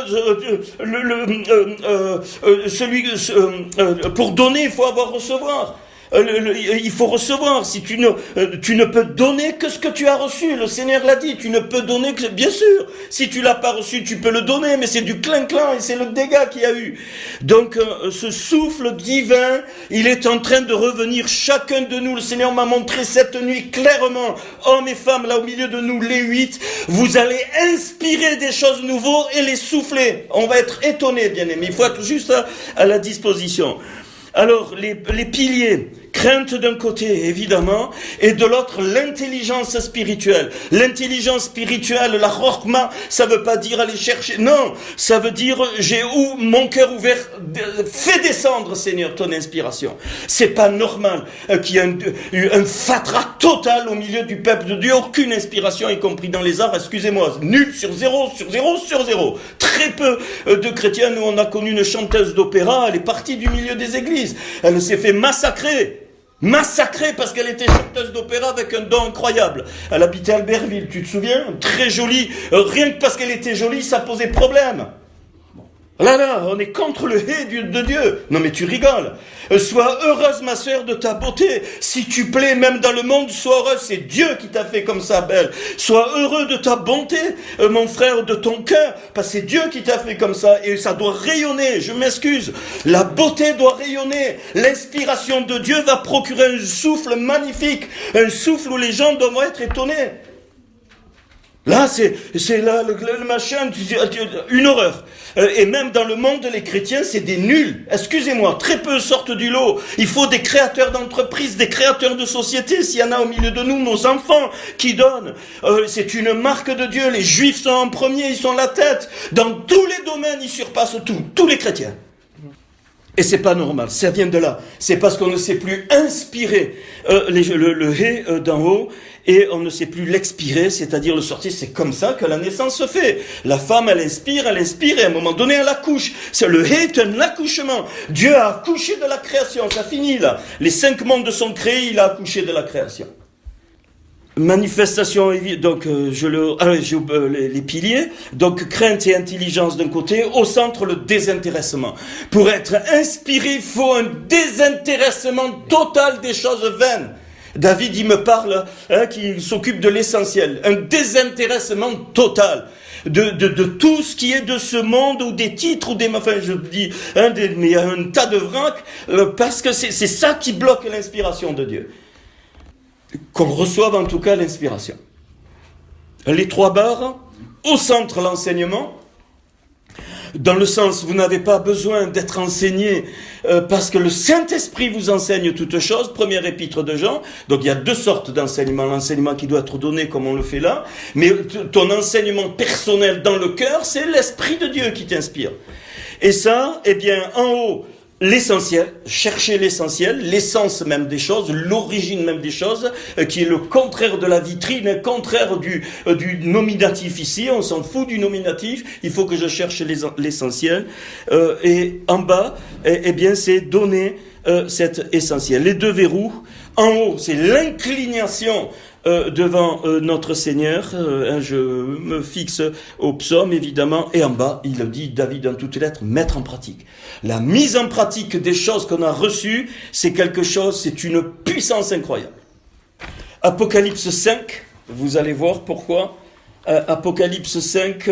pour donner, il faut avoir recevoir. Il faut recevoir. Si tu ne peux donner que ce que tu as reçu. Le Seigneur l'a dit. Tu ne peux donner que, bien sûr. Si tu l'as pas reçu, tu peux le donner, mais c'est du clin-clin et c'est le dégât qu'il y a eu. Donc, ce souffle divin, il est en train de revenir chacun de nous. Le Seigneur m'a montré cette nuit clairement, hommes et femmes, là au milieu de nous, les 8, vous allez inspirer des choses nouvelles et les souffler. On va être étonnés, bien aimés. Il faut être juste à la disposition. Alors, les piliers, crainte d'un côté, évidemment, et de l'autre, l'intelligence spirituelle. L'intelligence spirituelle, la chorma, ça veut pas dire aller chercher, non, ça veut dire, j'ai mon cœur ouvert, fais descendre, Seigneur, ton inspiration. C'est pas normal qu'il y ait un fatras total au milieu du peuple de Dieu, aucune inspiration, y compris dans les arts, excusez-moi, nul sur zéro, sur zéro, sur zéro. Très peu de chrétiens, nous on a connu une chanteuse d'opéra, elle est partie du milieu des églises, elle s'est fait massacrer parce qu'elle était chanteuse d'opéra avec un don incroyable. Elle habitait Albertville, tu te souviens? Très jolie, rien que parce qu'elle était jolie, ça posait problème. Là, on est contre le hé de Dieu. Non mais tu rigoles. Sois heureuse, ma sœur, de ta beauté. Si tu plais même dans le monde, sois heureuse. C'est Dieu qui t'a fait comme ça, belle. Sois heureux de ta bonté, mon frère, de ton cœur. Parce que c'est Dieu qui t'a fait comme ça. Et ça doit rayonner, je m'excuse. La beauté doit rayonner. L'inspiration de Dieu va procurer un souffle magnifique. Un souffle où les gens doivent être étonnés. Là, c'est là, le machin, une horreur. Et même dans le monde, les chrétiens, c'est des nuls. Excusez-moi, très peu sortent du lot. Il faut des créateurs d'entreprises, des créateurs de sociétés. S'il y en a au milieu de nous, nos enfants qui donnent. C'est une marque de Dieu. Les Juifs sont en premier, ils sont la tête. Dans tous les domaines, ils surpassent tous les chrétiens. Et c'est pas normal, ça vient de là. C'est parce qu'on ne sait plus inspirer le hé d'en haut et on ne sait plus l'expirer, c'est-à-dire le sortir. C'est comme ça que la naissance se fait. La femme, elle inspire et à un moment donné, elle accouche. Le hé est un accouchement. Dieu a accouché de la création, ça finit là. Les 5 mondes sont créés, il a accouché de la création. Manifestation, donc les piliers, donc crainte et intelligence d'un côté, au centre le désintéressement. Pour être inspiré, il faut un désintéressement total des choses vaines. David, il me parle, qui s'occupe de l'essentiel, un désintéressement total de tout ce qui est de ce monde, ou des titres, ou des, enfin je dis, mais il y a un tas de vrac, parce que c'est ça qui bloque l'inspiration de Dieu. Qu'on reçoive en tout cas l'inspiration. Les 3 barres, au centre l'enseignement, dans le sens vous n'avez pas besoin d'être enseigné parce que le Saint-Esprit vous enseigne toutes choses, première épître de Jean, donc il y a 2 sortes d'enseignement, l'enseignement qui doit être donné comme on le fait là, mais ton enseignement personnel dans le cœur, c'est l'Esprit de Dieu qui t'inspire. Et ça, eh bien, en haut, l'essentiel, chercher l'essentiel, l'essence même des choses, l'origine même des choses, qui est le contraire de la vitrine, le contraire du nominatif ici. On s'en fout du nominatif. Il faut que je cherche l'essentiel. Et en bas, eh bien, c'est donner cet essentiel. Les deux verrous. En haut, c'est l'inclination devant notre Seigneur. Je me fixe au psaume, évidemment. Et en bas, il dit, David, dans toutes les lettres, mettre en pratique. La mise en pratique des choses qu'on a reçues, c'est quelque chose, c'est une puissance incroyable. Apocalypse 5, vous allez voir pourquoi. Apocalypse 5,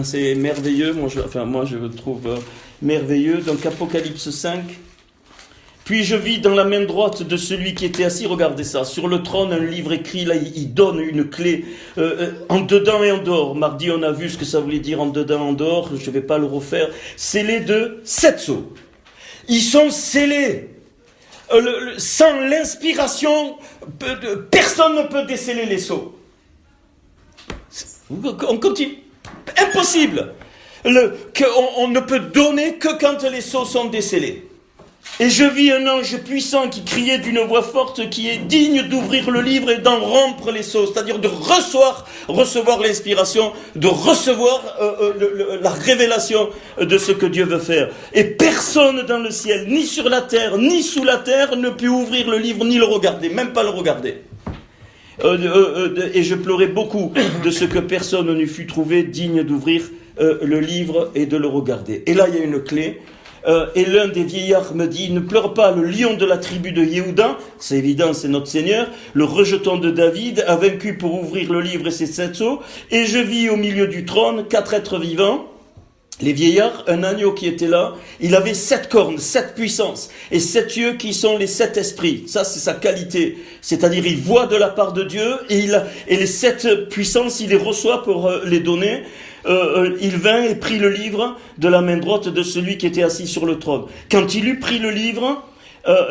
c'est merveilleux. Moi, je le trouve merveilleux. Donc, Apocalypse 5. Puis je vis dans la main droite de celui qui était assis, regardez ça, sur le trône, un livre écrit, là il donne une clé en dedans et en dehors. Mardi on a vu ce que ça voulait dire en dedans et en dehors, je ne vais pas le refaire. Scellés de 7 sceaux. Ils sont scellés. Sans l'inspiration, personne ne peut déceler les sceaux. On continue. Impossible. On ne peut donner que quand les sceaux sont décellés. Et je vis un ange puissant qui criait d'une voix forte, qui est digne d'ouvrir le livre et d'en rompre les sceaux, c'est-à-dire de recevoir l'inspiration, de recevoir la révélation de ce que Dieu veut faire. Et personne dans le ciel, ni sur la terre, ni sous la terre, ne put ouvrir le livre, ni le regarder, même pas le regarder. Et je pleurais beaucoup de ce que personne ne fut trouvé digne d'ouvrir le livre et de le regarder. Et là, il y a une clé. Et l'un des vieillards me dit, ne pleure pas, le lion de la tribu de Yehuda, c'est évident, c'est notre Seigneur, le rejeton de David, a vaincu pour ouvrir le livre et ses 7 sceaux, et je vis au milieu du trône 4 êtres vivants, les vieillards, un agneau qui était là, il avait 7 cornes, 7 puissances, et 7 yeux qui sont les 7 esprits. Ça, c'est sa qualité. C'est-à-dire, il voit de la part de Dieu, et les 7 puissances, il les reçoit pour les donner. Il vint et prit le livre de la main droite de celui qui était assis sur le trône. Quand il eut pris le livre,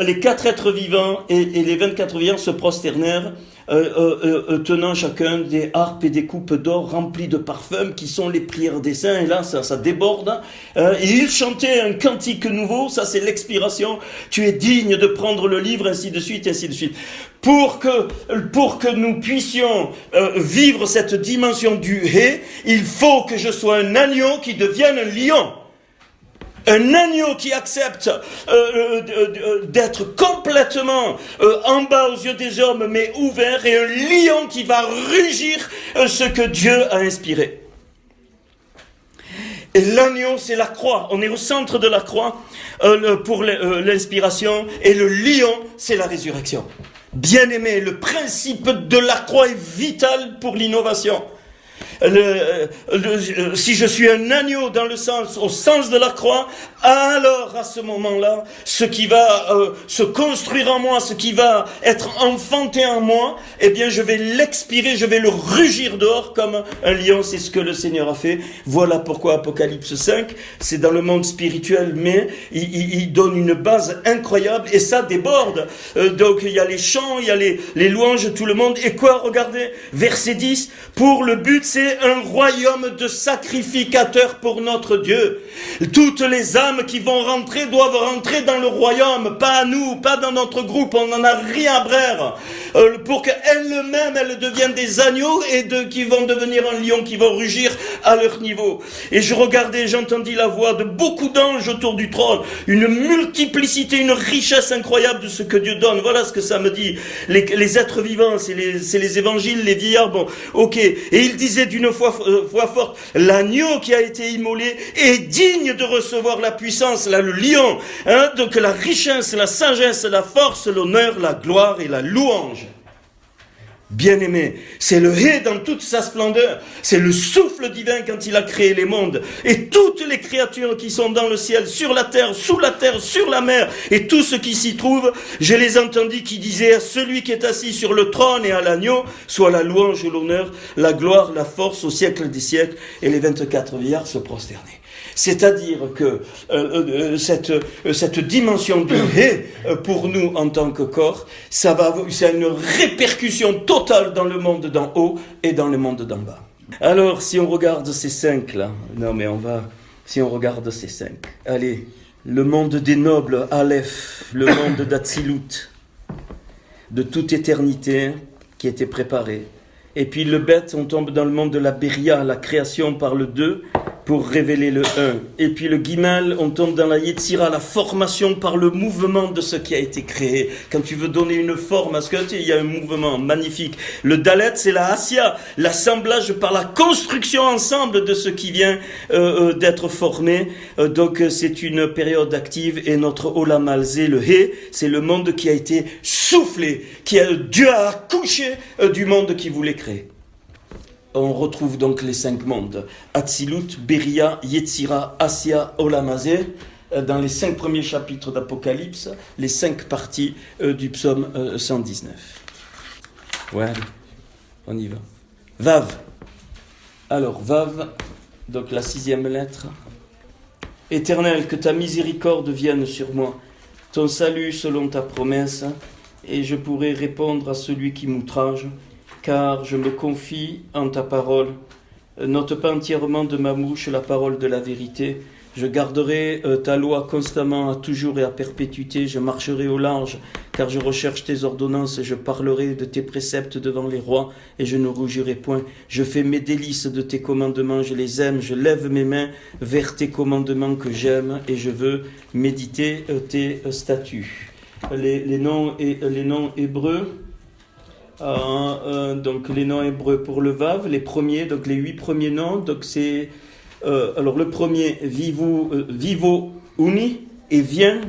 les 4 êtres vivants et les 24 vivants se prosternèrent, tenant chacun des harpes et des coupes d'or remplies de parfums qui sont les prières des saints. Et là, ça déborde. Et ils chantaient un cantique nouveau, ça c'est l'expiration. Tu es digne de prendre le livre, ainsi de suite, ainsi de suite. Pour que nous puissions vivre cette dimension du hé, il faut que je sois un agneau qui devienne un lion. Un agneau qui accepte d'être complètement en bas aux yeux des hommes, mais ouvert, et un lion qui va rugir ce que Dieu a inspiré. Et l'agneau, c'est la croix. On est au centre de la croix pour l'inspiration, et le lion, c'est la résurrection. Bien-aimé, le principe de la croix est vital pour l'innovation. Si je suis un agneau au sens de la croix, alors à ce moment-là, ce qui va se construire en moi, ce qui va être enfanté en moi, eh bien je vais l'expirer, je vais le rugir dehors comme un lion. C'est ce que le Seigneur a fait. Voilà pourquoi Apocalypse 5, c'est dans le monde spirituel, mais il donne une base incroyable et ça déborde. Donc il y a les chants, il y a les louanges, tout le monde. Et quoi, regardez, verset 10, pour le but c'est un royaume de sacrificateurs pour notre Dieu. Toutes les âmes qui vont rentrer doivent rentrer dans le royaume, pas à nous, pas dans notre groupe, on n'en a rien à brère. Pour qu'elles-mêmes, elles deviennent des agneaux et qui vont devenir un lion qui vont rugir à leur niveau. Et je regardais, j'entendis la voix de beaucoup d'anges autour du trône, une multiplicité, une richesse incroyable de ce que Dieu donne. Voilà ce que ça me dit. Les êtres vivants, c'est les évangiles, les vieillards, bon, ok. Et il disait d'une voix forte, l'agneau qui a été immolé est digne de recevoir la puissance, là, le lion, hein, donc la richesse, la sagesse, la force, l'honneur, la gloire et la louange. Bien-aimé, c'est le hé dans toute sa splendeur, c'est le souffle divin quand il a créé les mondes, et toutes les créatures qui sont dans le ciel, sur la terre, sous la terre, sur la mer, et tout ce qui s'y trouve, je les entendis qui disaient à celui qui est assis sur le trône et à l'agneau, soit la louange, l'honneur, la gloire, la force au siècle des siècles, et les 24 vieillards se prosternaient. C'est-à-dire que cette dimension du hé pour nous en tant que corps, c'est une répercussion totale dans le monde d'en haut et dans le monde d'en bas. Alors, si on regarde ces 5 là, si on regarde ces 5, allez, le monde des nobles, Aleph, le monde d'Atsilut, de toute éternité qui était préparé. Et puis le Bet, on tombe dans le monde de la Beria, la création par le 2, pour révéler le 1. Et puis le Gimel, on tombe dans la Yetzira, la formation par le mouvement de ce qui a été créé. Quand tu veux donner une forme à ce que tu il y a un mouvement magnifique. Le Dalet, c'est la Asya, l'assemblage par la construction ensemble de ce qui vient d'être formé. Donc c'est une période active et notre Olam Alzé, le He, c'est le monde qui a été soufflé, Dieu a accouché du monde qu'il voulait créer. On retrouve donc les 5 mondes, Atsilut, Beria, Yetzira, Asya, Olam Hazé, dans les 5 premiers chapitres d'Apocalypse, les 5 parties du psaume 119. Ouais, on y va. Vav. Alors, Vav, donc la 6e lettre. Éternel, que ta miséricorde vienne sur moi, ton salut selon ta promesse, et je pourrai répondre à celui qui m'outrage, car je me confie en ta parole. N'ôte pas entièrement de ma bouche la parole de la vérité. Je garderai ta loi constamment, à toujours et à perpétuité. Je marcherai au large, car je recherche tes ordonnances. Je parlerai de tes préceptes devant les rois, et je ne rougirai point. Je fais mes délices de tes commandements, je les aime. Je lève mes mains vers tes commandements que j'aime, et je veux méditer tes statuts. Les noms hébreux. Donc les noms hébreux pour le Vav, les premiers, donc les 8 premiers noms, donc c'est alors le premier vivo uni et viens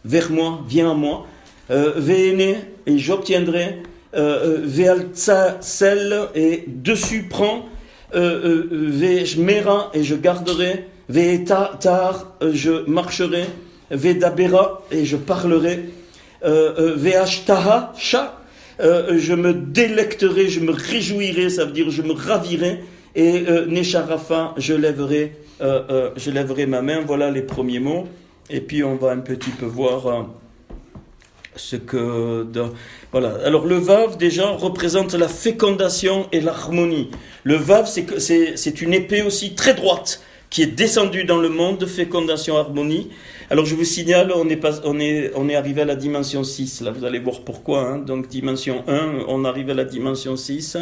vers moi, viens à moi, ve'ene et j'obtiendrai, ve'altsa sel et dessus prends, ve'shmera et je garderai, ve'etar je marcherai, ve'dabera et je parlerai, ve'ashtaha sha je me délecterai, je me réjouirai, ça veut dire je me ravirai, et Nesharafa, je lèverai ma main. Voilà les premiers mots, et puis on va un petit peu voir ce que... voilà. Alors le Vav déjà représente la fécondation et l'harmonie. Le Vav c'est une épée aussi très droite qui est descendue dans le monde de fécondation harmonie. Alors je vous signale, on est arrivé à la dimension 6, là vous allez voir pourquoi, hein. Donc dimension 1, on arrive à la dimension 6,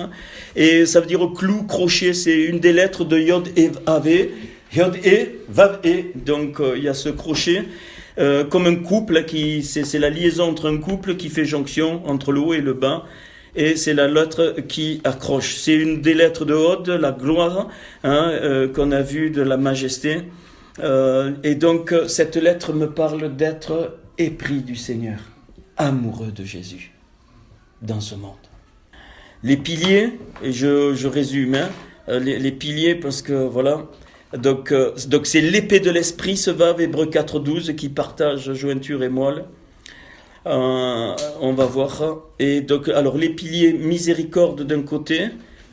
et ça veut dire clou, crochet, c'est une des lettres de Yod et Ave, Yod et Vav et, donc il y a ce crochet, comme un couple, c'est la liaison entre un couple qui fait jonction entre le haut et le bas, et c'est la lettre qui accroche. C'est une des lettres de Hod, la gloire, hein, qu'on a vu de la majesté. Et donc cette lettre me parle d'être épris du Seigneur, amoureux de Jésus dans ce monde. Les piliers, et je résume, hein, les piliers parce que voilà, donc c'est l'épée de l'esprit, ce Vav, Hébreux 4.12, qui partage jointure et moelle. On va voir. Et donc alors les piliers, miséricorde d'un côté,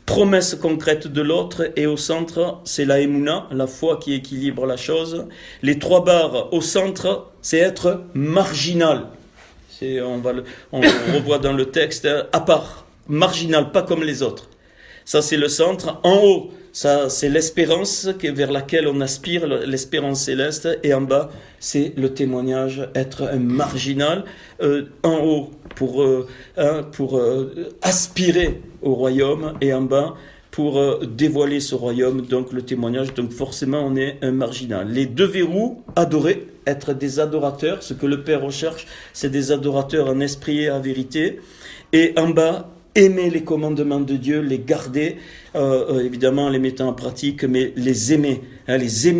promesse concrète de l'autre, et au centre, c'est la Emouna, la foi qui équilibre la chose. Les 3 barres au centre, c'est être marginal. On revoit dans le texte, à part, marginal, pas comme les autres. Ça, c'est le centre. En haut, ça, c'est l'espérance vers laquelle on aspire, l'espérance céleste. Et en bas, c'est le témoignage, être un marginal. En haut, pour aspirer au royaume, et en bas, pour dévoiler ce royaume, donc le témoignage. Donc forcément, on est un marginal. Les 2 verrous, adorer, être des adorateurs. Ce que le Père recherche, c'est des adorateurs en esprit et en vérité. Et en bas, aimer les commandements de Dieu, les garder, évidemment les mettant en pratique, mais les aimer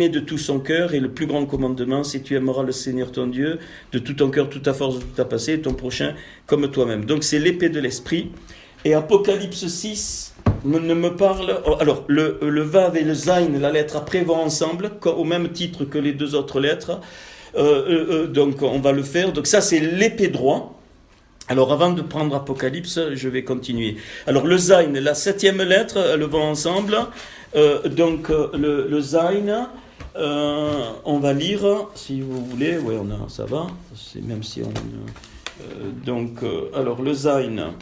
de tout son cœur. Et le plus grand commandement, c'est tu aimeras le Seigneur ton Dieu de tout ton cœur, toute ta force, de toute ta pensée, et ton prochain comme toi-même. Donc c'est l'épée de l'esprit. Et Apocalypse 6 ne me parle... Alors le Vav et le Zayn, la lettre après, vont ensemble, au même titre que les 2 autres lettres. Donc on va le faire. Donc ça c'est l'épée droit. Alors avant de prendre Apocalypse, je vais continuer. Alors le Zayn, la 7e lettre, elles vont ensemble. Donc le Zayn, on va lire, si vous voulez. Oui, ça va. C'est même si on... alors le Zayn,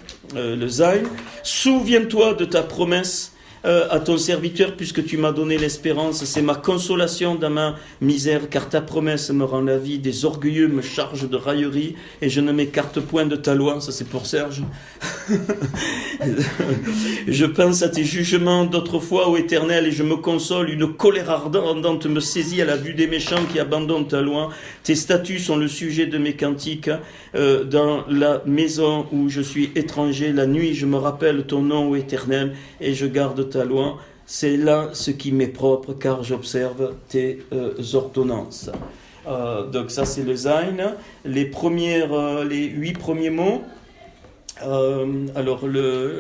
souviens-toi de ta promesse à ton serviteur, puisque tu m'as donné l'espérance. C'est ma consolation dans ma misère, car ta promesse me rend la vie. Des orgueilleux me chargent de raillerie, et je ne m'écarte point de ta loi. Ça, c'est pour Serge. Je pense à tes jugements d'autrefois, ô Éternel, et je me console. Une colère ardente me saisit à la vue des méchants qui abandonnent ta loi. Tes statuts sont le sujet de mes cantiques. Dans la maison où je suis étranger, la nuit, je me rappelle ton nom, ô Éternel, et je garde ta loi. C'est là ce qui m'est propre, car j'observe tes ordonnances. Donc ça, c'est le Zayn. Les 8 premiers mots.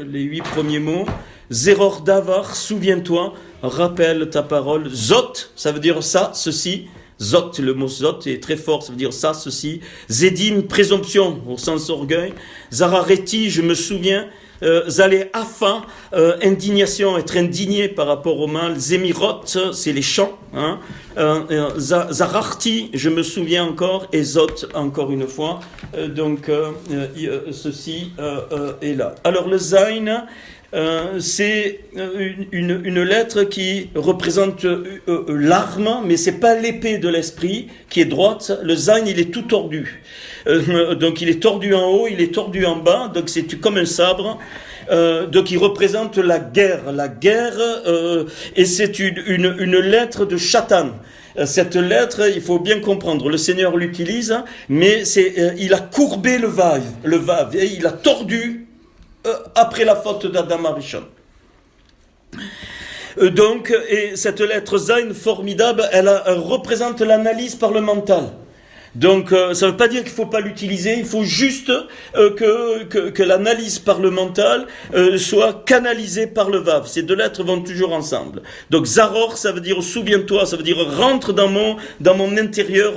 Les 8 premiers mots. Zeror davar, souviens-toi, rappelle ta parole. Zot, ça veut dire ça, ceci. Zot, le mot zot est très fort, ça veut dire ça, ceci. Zedim, présomption, au sens orgueil. Zarareti, je me souviens. Zalé afa, indignation, être indigné par rapport au mal. Zemirot, c'est les chants. Hein. Zararti, je me souviens encore. Et Zot, encore une fois. Ceci est là. Alors le Zayn, c'est une lettre qui représente l'arme, mais c'est pas l'épée de l'esprit qui est droite. Le Zayn, il est tout tordu. Donc il est tordu en haut, il est tordu en bas, donc c'est comme un sabre. Donc il représente la guerre, et c'est une lettre de Satan. Cette lettre, il faut bien comprendre, le Seigneur l'utilise, mais il a courbé le vav, et il a tordu après la faute d'Adam Arishon. Et cette lettre Zayn formidable, elle représente l'analyse par le mental. Donc, ça ne veut pas dire qu'il ne faut pas l'utiliser, il faut juste que l'analyse par le mental soit canalisée par le vav. Ces deux lettres vont toujours ensemble. Donc, Zaror, ça veut dire souviens-toi, ça veut dire rentre dans mon intérieur,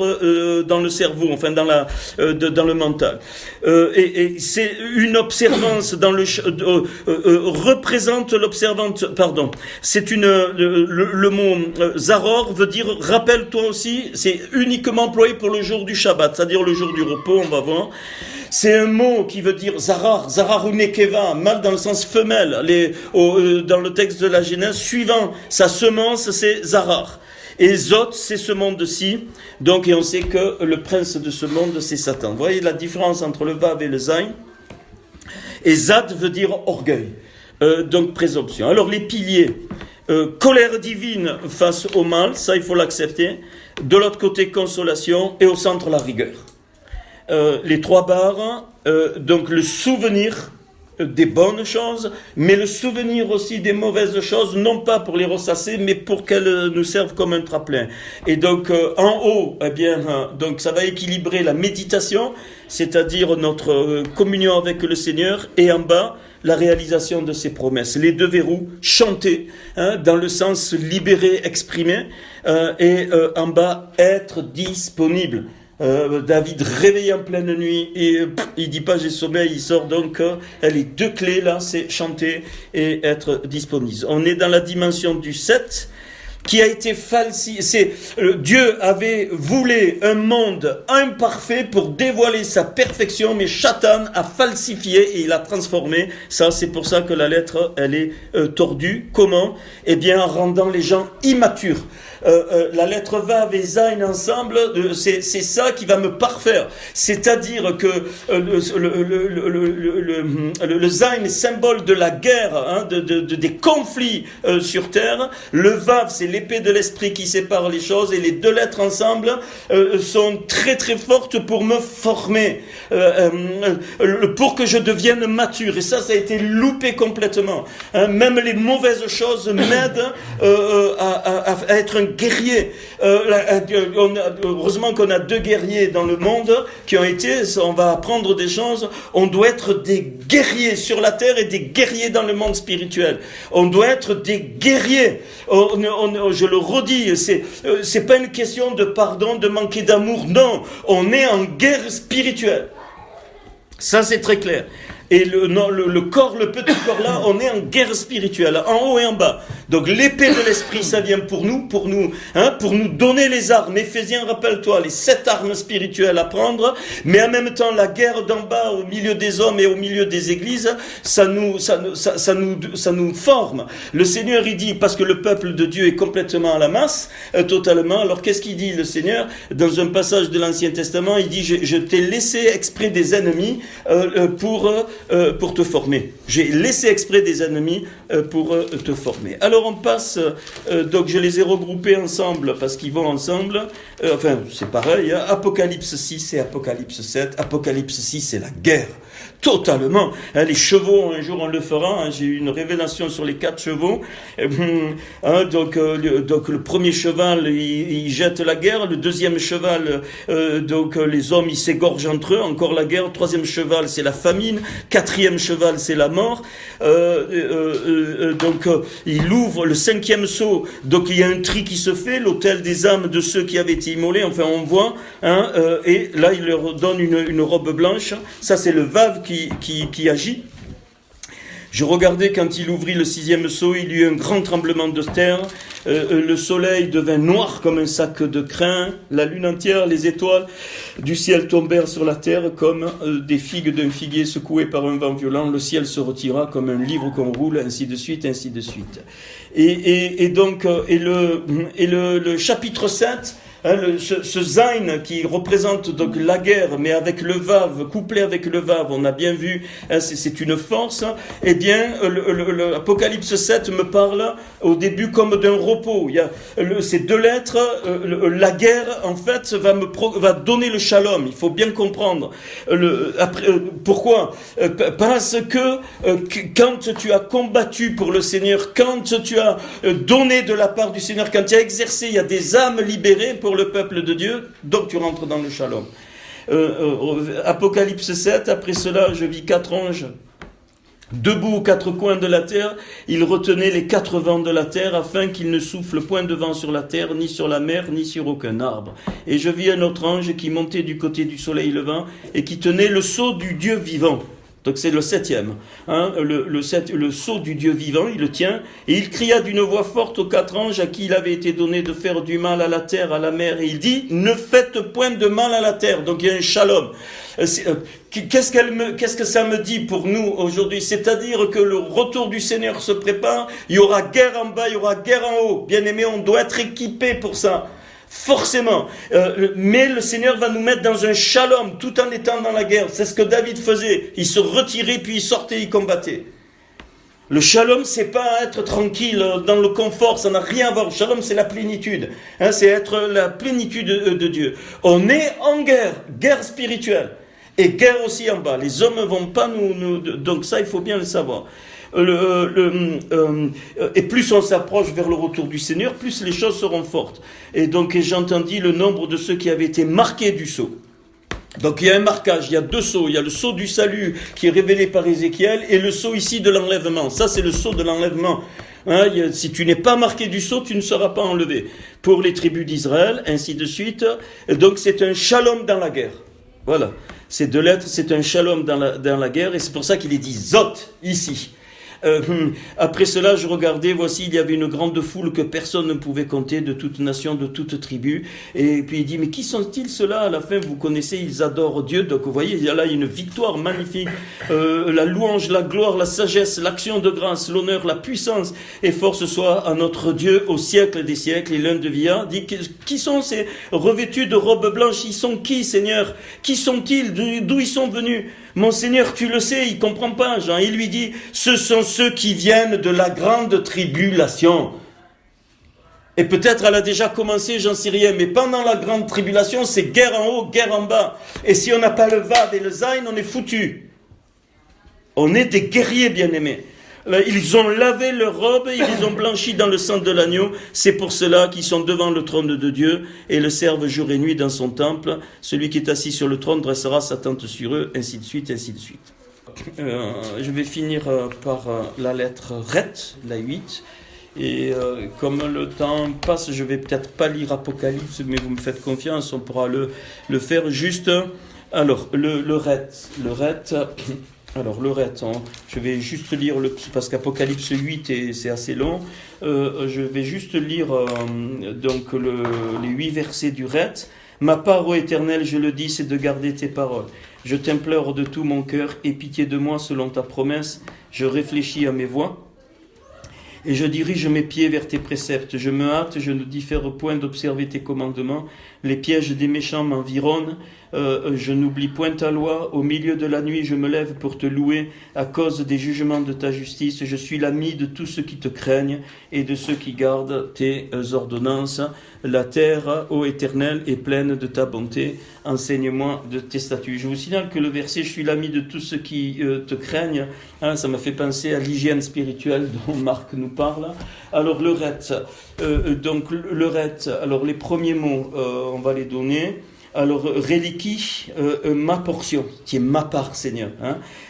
dans le cerveau, enfin dans le mental. Et c'est une observance représente l'observante, pardon. C'est le mot Zaror veut dire rappelle-toi aussi, c'est uniquement employé pour le jour du Shabbat, c'est-à-dire le jour du repos, on va voir. C'est un mot qui veut dire zarar ou nekeva, mâle dans le sens femelle. Dans le texte de la Genèse, suivant sa semence, c'est zarar. Et Zot, c'est ce monde-ci. Donc, et on sait que le prince de ce monde, c'est Satan. Vous voyez la différence entre le Vav et le Zayn. Et Zad veut dire orgueil. Donc, présomption. Alors, les piliers. Colère divine face au mal, ça il faut l'accepter. De l'autre côté, consolation, et au centre, la rigueur. Les 3 barres, donc le souvenir des bonnes choses, mais le souvenir aussi des mauvaises choses, non pas pour les ressasser, mais pour qu'elles nous servent comme un trapelin. Et donc, en haut, donc ça va équilibrer la méditation, c'est-à-dire notre communion avec le Seigneur, et en bas, la réalisation de ses promesses. Les 2 verrous, chanter, dans le sens libéré, exprimé, et en bas, être disponible. David réveillé en pleine nuit, et il dit pas j'ai sommeil, il sort donc, les 2 clés là, c'est chanter et être disponible. On est dans la dimension du 7, qui a été falsifié. Dieu avait voulu un monde imparfait pour dévoiler sa perfection, mais Satan a falsifié et il a transformé. Ça, c'est pour ça que la lettre, elle est tordue. Comment ? Eh bien, en rendant les gens immatures. La lettre Vav et Zayn ensemble, c'est ça qui va me parfaire. C'est-à-dire que le Zayn est symbole de la guerre, des conflits sur terre. Le Vav, c'est l'épée de l'esprit qui sépare les choses, et les 2 lettres ensemble sont très très fortes pour me former, pour que je devienne mature. Et ça a été loupé complètement. Même les mauvaises choses m'aident à être un guerrier. Heureusement qu'on a 2 guerriers dans le monde qui ont été, on va apprendre des choses. On doit être des guerriers sur la terre et des guerriers dans le monde spirituel. On doit être des guerriers. Je le redis, c'est pas une question de pardon, de manquer d'amour. Non, on est en guerre spirituelle. Ça, c'est très clair. Et le corps, le petit corps là, on est en guerre spirituelle, en haut et en bas. Donc l'épée de l'esprit, ça vient pour nous donner les armes. Éphésiens, rappelle-toi, les 7 armes spirituelles à prendre, mais en même temps la guerre d'en bas au milieu des hommes et au milieu des églises, ça nous forme. Le Seigneur, il dit, parce que le peuple de Dieu est complètement à la masse, totalement. Alors qu'est-ce qu'il dit le Seigneur dans un passage de l'Ancien Testament? Il dit, je t'ai laissé exprès des ennemis pour te former. J'ai laissé exprès des ennemis pour te former. Alors on passe, donc je les ai regroupés ensemble parce qu'ils vont ensemble. Enfin, c'est pareil, hein. Apocalypse 6 et Apocalypse 7. Apocalypse 6, c'est la guerre. Totalement. Hein, les chevaux, un jour on le fera. Hein, j'ai eu une révélation sur les 4 chevaux. Donc le premier cheval, il jette la guerre. Le deuxième cheval, les hommes, ils s'égorgent entre eux. Encore la guerre. Troisième cheval, c'est la famine. Quatrième cheval, c'est la mort. Il ouvre le 5e sceau. Donc il y a un tri qui se fait. L'autel des âmes de ceux qui avaient été immolés. Enfin, on voit. Et là, il leur donne une robe blanche. Ça, c'est le vave qui agit. Je regardais quand il ouvrit le 6e sceau, il y eut un grand tremblement de terre, le soleil devint noir comme un sac de crin, la lune entière, les étoiles du ciel tombèrent sur la terre comme des figues d'un figuier secouées par un vent violent, le ciel se retira comme un livre qu'on roule, ainsi de suite, ainsi de suite. Et le chapitre 7, ce Zayn qui représente donc la guerre, mais avec le Vav, couplé avec le Vav, on a bien vu, c'est une force. Eh bien, l'Apocalypse 7 me parle au début comme d'un repos. Il y a ces 2 lettres, la guerre en fait va donner le shalom. Il faut bien comprendre. Pourquoi ? Parce que quand tu as combattu pour le Seigneur, quand tu as donné de la part du Seigneur, quand tu as exercé, il y a des âmes libérées pour le peuple de Dieu, donc tu rentres dans le shalom. Apocalypse 7, après cela, je vis 4 anges, debout aux 4 coins de la terre, ils retenaient les 4 vents de la terre, afin qu'il ne souffle point de vent sur la terre, ni sur la mer, ni sur aucun arbre. Et je vis un autre ange qui montait du côté du soleil levant, et qui tenait le sceau du Dieu vivant. Donc c'est le 7e, le sceau du Dieu vivant, il le tient, et il cria d'une voix forte aux 4 anges à qui il avait été donné de faire du mal à la terre, à la mer, et il dit, ne faites point de mal à la terre. Donc il y a un shalom. Qu'est-ce que ça me dit pour nous aujourd'hui? C'est-à-dire que le retour du Seigneur se prépare, il y aura guerre en bas, il y aura guerre en haut. Bien aimé, on doit être équipé pour ça. Forcément, mais le Seigneur va nous mettre dans un shalom tout en étant dans la guerre. C'est ce que David faisait. Il se retirait puis il sortait, il combattait. Le shalom, c'est pas être tranquille dans le confort, ça n'a rien à voir. Le shalom, c'est la plénitude, c'est être la plénitude de Dieu. On est en guerre spirituelle et guerre aussi en bas. Les hommes ne vont pas donc ça, il faut bien le savoir. Et plus on s'approche vers le retour du Seigneur, plus les choses seront fortes. Et donc j'entendis le nombre de ceux qui avaient été marqués du sceau. Donc il y a un marquage, il y a 2 sceaux. Il y a le sceau du salut qui est révélé par Ézéchiel et le sceau ici de l'enlèvement. Ça c'est le sceau de l'enlèvement. Si tu n'es pas marqué du sceau, tu ne seras pas enlevé. Pour les tribus d'Israël, ainsi de suite. Et donc c'est un shalom dans la guerre. Voilà. Ces 2 lettres, c'est un shalom dans la guerre et c'est pour ça qu'il est dit Zot ici. Après cela, je regardais, voici, il y avait une grande foule que personne ne pouvait compter, de toute nation, de toute tribu. Et puis il dit, mais qui sont-ils ceux-là? À la fin, vous connaissez, ils adorent Dieu. Donc vous voyez, il y a là une victoire magnifique. La louange, la gloire, la sagesse, l'action de grâce, l'honneur, la puissance et force soit à notre Dieu au siècle des siècles. Et l'un de Via dit, qui sont ces revêtus de robes blanches? Ils sont qui, Seigneur? Qui sont-ils? D'où ils sont venus? Mon Seigneur, tu le sais, il comprend pas, Jean. Il lui dit, ce sont ceux qui viennent de la grande tribulation. Et peut-être elle a déjà commencé, j'en sais rien, mais pendant la grande tribulation, c'est guerre en haut, guerre en bas. Et si on n'a pas le Vav et le Zayn, on est foutu. On est des guerriers bien-aimés. Ils ont lavé leurs robes et ils les ont blanchies dans le sang de l'agneau. C'est pour cela qu'ils sont devant le trône de Dieu et le servent jour et nuit dans son temple. Celui qui est assis sur le trône dressera sa tente sur eux, ainsi de suite, ainsi de suite. Je vais finir par la lettre Ret, la 8. Et comme le temps passe, je vais peut-être pas lire Apocalypse, mais vous me faites confiance, on pourra le faire juste. Alors, le Ret. Alors, le rette, hein, je vais juste lire, parce qu'Apocalypse 8, c'est assez long, je vais juste lire donc les 8 versets du rette. Ma part, ô Éternel, je le dis, c'est de garder tes paroles. Je t'implore de tout mon cœur, aie pitié de moi selon ta promesse. Je réfléchis à mes voies et je dirige mes pieds vers tes préceptes. Je me hâte, je ne diffère point d'observer tes commandements. Les pièges des méchants m'environnent. Je n'oublie point ta loi. Au milieu de la nuit, je me lève pour te louer à cause des jugements de ta justice. Je suis l'ami de tous ceux qui te craignent et de ceux qui gardent tes ordonnances. La terre, ô Éternel, est pleine de ta bonté. Enseigne-moi de tes statuts. Je vous signale que le verset « Je suis l'ami de tous ceux qui te craignent », ça m'a fait penser à l'hygiène spirituelle dont Marc nous parle. Alors le rette, alors les premiers mots, on va les donner. Alors, reliqui, ma portion, qui est ma part, Seigneur.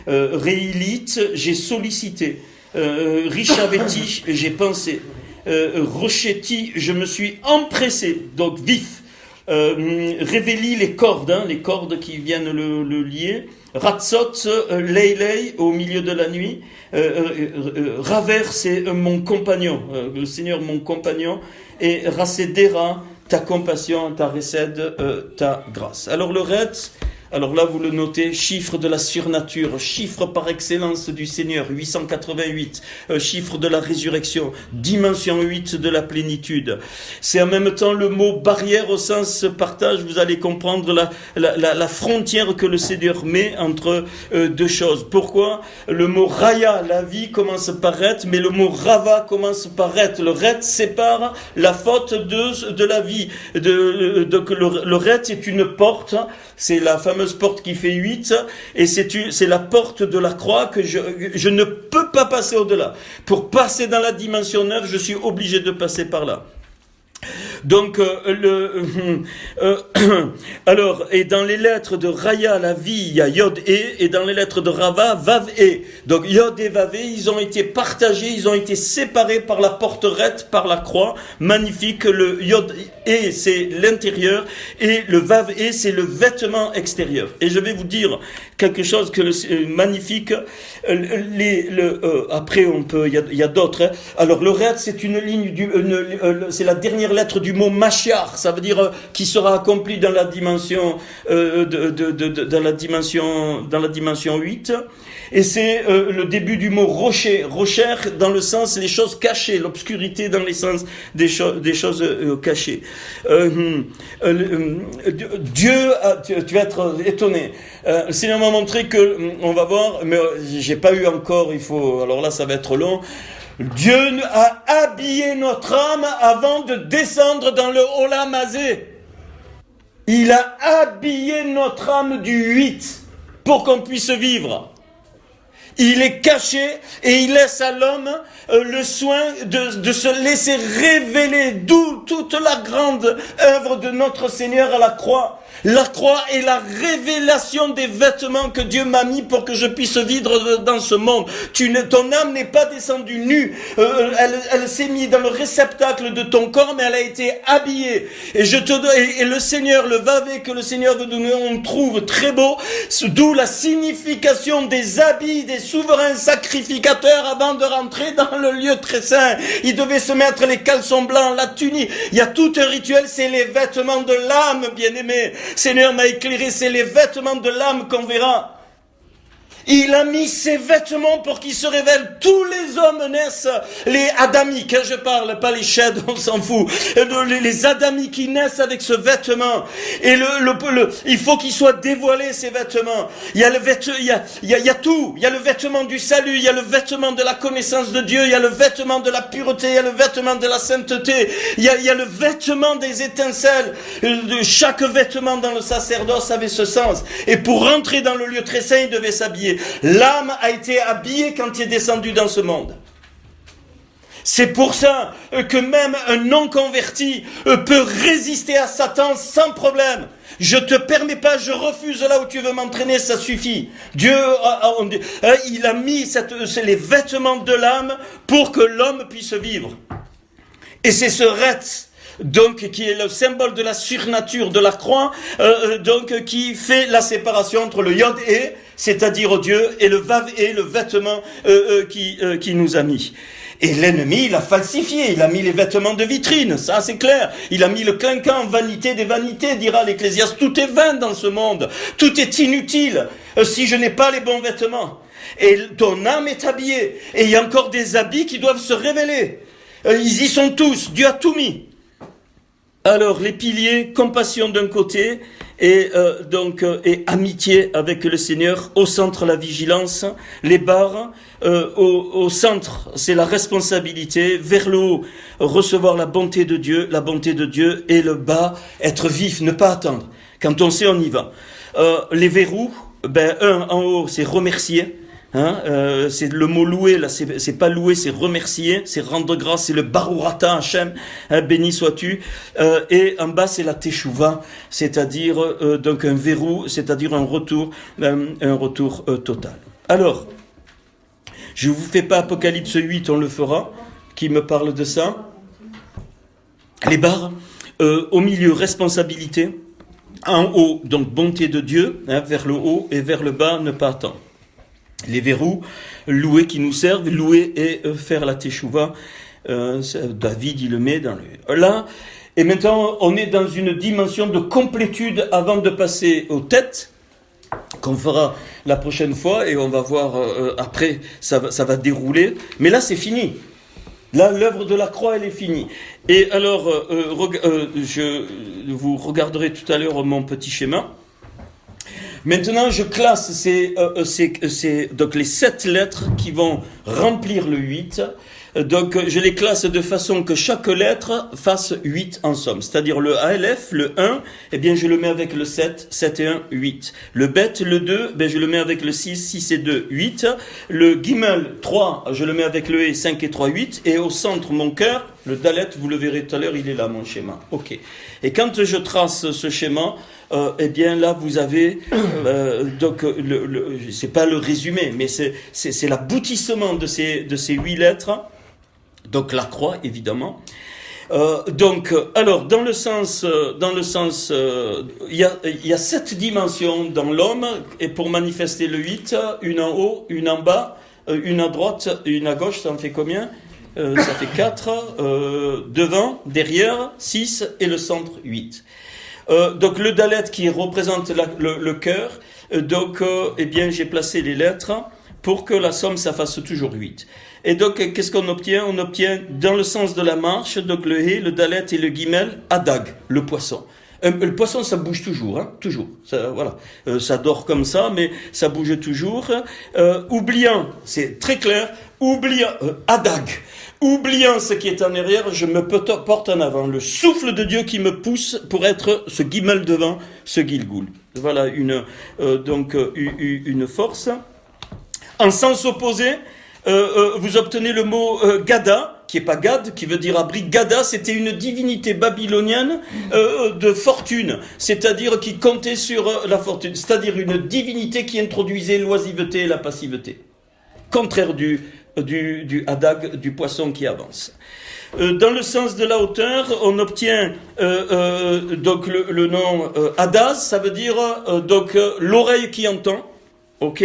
Réilite, j'ai sollicité. Richaveti, j'ai pensé. Rochetti, je me suis empressé, donc vif. Révéli, les cordes qui viennent le lier. Ratzot, leilei, au milieu de la nuit. Raver, c'est mon compagnon, le Seigneur mon compagnon. Et Rasedera, ta compassion, ta récède, ta grâce. Alors le rette, alors là vous le notez, chiffre de la surnature, chiffre par excellence du Seigneur, 888, chiffre de la résurrection, dimension 8 de la plénitude. C'est en même temps le mot barrière au sens partage, vous allez comprendre la frontière que le Seigneur met entre deux choses. Pourquoi? Le mot raya, la vie, commence par ret, mais le mot rava commence par ret. Le ret sépare la faute de la vie. Le ret est une porte, c'est la fameuse porte qui fait 8, et c'est la porte de la croix que je ne peux pas passer au-delà. Pour passer dans la dimension 9, je suis obligé de passer par là. Donc, alors, et dans les lettres de Raya, la vie, il y a Yod et dans les lettres de Rava, Vav et. Donc, Yod et Vav et, ils ont été partagés, ils ont été séparés par la porterette, par la croix. Magnifique, le Yod et, c'est l'intérieur, et le Vav et, c'est le vêtement extérieur. Et je vais vous dire quelque chose magnifique. Après, il y a d'autres. Hein. Alors, le Red, c'est une ligne, c'est la dernière lettre du mot Mashiach, ça veut dire qui sera accompli dans la dimension dans la dimension 8. Et c'est le début du mot rocher, rocher dans le sens des choses cachées, l'obscurité dans le sens des choses cachées. Dieu, tu vas être étonné. Le Seigneur m'a montré que, on va voir, mais j'ai pas eu encore, alors là ça va être long. Dieu a habillé notre âme avant de descendre dans le Olam Hazé. Il a habillé notre âme du 8 pour qu'on puisse vivre. Il est caché et il laisse à l'homme le soin de se laisser révéler, d'où toute la grande œuvre de notre Seigneur à la croix. La croix est la révélation des vêtements que Dieu m'a mis pour que je puisse vivre dans ce monde. Ton âme n'est pas descendue nue. Elle s'est mise dans le réceptacle de ton corps, mais elle a été habillée. Et le Seigneur, le vavé que le Seigneur veut donner, on trouve très beau. D'où la signification des habits des souverains sacrificateurs avant de rentrer dans le lieu très saint. Ils devaient se mettre les caleçons blancs, la tunique. Il y a tout un rituel, c'est les vêtements de l'âme, bien-aimé. Seigneur m'a éclairé, c'est les vêtements de l'âme qu'on verra. Il a mis ses vêtements pour qu'ils se révèlent. Tous les hommes naissent, les adamiques, je parle, pas les sheds, on s'en fout. Les adamiques qui naissent avec ce vêtement. Et il faut qu'ils soient dévoilés, ces vêtements. Il y a tout. Il y a le vêtement du salut, il y a le vêtement de la connaissance de Dieu, il y a le vêtement de la pureté, il y a le vêtement de la sainteté, il y a le vêtement des étincelles. Chaque vêtement dans le sacerdoce avait ce sens. Et pour rentrer dans le lieu très saint, il devait s'habiller. L'âme a été habillée quand il est descendu dans ce monde. C'est pour ça que même un non-converti peut résister à Satan sans problème. Je te permets pas, je refuse là où tu veux m'entraîner, ça suffit. Dieu, il a mis les vêtements de l'âme pour que l'homme puisse vivre. Et c'est ce retz. donc qui est le symbole de la surnature de la croix, donc qui fait la séparation entre le Yod et, c'est-à-dire Dieu, et le Vav et le vêtement qui nous a mis. Et l'ennemi, il a falsifié, il a mis les vêtements de vitrine, ça c'est clair. Il a mis le clinquant en vanité des vanités, dira l'Ecclésiaste. Tout est vain dans ce monde, tout est inutile si je n'ai pas les bons vêtements. Et ton âme est habillée, et il y a encore des habits qui doivent se révéler. Ils y sont tous, Dieu a tout mis. Alors les piliers, compassion d'un côté, et amitié avec le Seigneur, au centre la vigilance, les barres, au centre c'est la responsabilité, vers le haut recevoir la bonté de Dieu, et le bas être vif, ne pas attendre. Quand on sait, on y va. Les verrous, en haut c'est remercier. C'est le mot louer là, c'est pas louer, c'est remercier, c'est rendre grâce, c'est le Barurata Hachem, béni sois-tu, et en bas c'est la Teshuvah, c'est-à-dire donc un verrou, c'est-à-dire un retour total. Alors, je vous fais pas Apocalypse 8, on le fera, qui me parle de ça. Les barres, au milieu responsabilité, en haut donc bonté de Dieu, vers le haut, et vers le bas ne pas attendre. Les verrous, louer qui nous servent, louer et faire la teshuva. David, il le met dans le... Là, et maintenant, on est dans une dimension de complétude avant de passer aux têtes, qu'on fera la prochaine fois, et on va voir après, ça va dérouler. Mais là, c'est fini. Là, l'œuvre de la croix, elle est finie. Et alors, vous regarderez tout à l'heure mon petit schéma. Maintenant, je classe donc les 7 lettres qui vont remplir le 8. Donc, je les classe de façon que chaque lettre fasse 8 en somme. C'est-à-dire le Aleph, le 1, eh bien, je le mets avec le 7, 7 et 1, 8. Le Bet, le 2, je le mets avec le 6, 6 et 2, 8. Le Gimel, 3, je le mets avec le E, 5 et 3, 8. Et au centre, mon cœur, le Dalet, vous le verrez tout à l'heure, il est là, mon schéma. Ok. Et quand je trace ce schéma, eh bien là vous avez donc c'est pas le résumé, mais c'est l'aboutissement de ces 8 lettres. Donc la croix évidemment. Donc alors dans le sens il y a 7 dimensions dans l'homme, et pour manifester le 8, une en haut, une en bas, une à droite, une à gauche, ça en fait combien? Ça fait 4, devant, derrière, 6 et le centre 8. Donc le Dalet qui représente le cœur, eh bien j'ai placé les lettres pour que la somme ça fasse toujours 8. Et donc qu'est-ce qu'on obtient? On obtient dans le sens de la marche, donc le He, le Dalet et le Gimel, Adag, le poisson. Le poisson ça bouge toujours, toujours. Ça, voilà, ça dort comme ça, mais ça bouge toujours. Oubliant, c'est très clair. Oubliant, Adag. Oubliant ce qui est en arrière, je me porte en avant. Le souffle de Dieu qui me pousse pour être ce Gimel devant, ce Gilgoul. Voilà une force. En sens opposé, vous obtenez le mot Gada, qui est pas Gad, qui veut dire abri. Gada, c'était une divinité babylonienne de fortune, c'est-à-dire qui comptait sur la fortune, c'est-à-dire une divinité qui introduisait l'oisiveté et la passivité. Contraire du Adag, du poisson qui avance. Dans le sens de la hauteur, on obtient donc le nom Hadaz, ça veut dire l'oreille qui entend. Ok.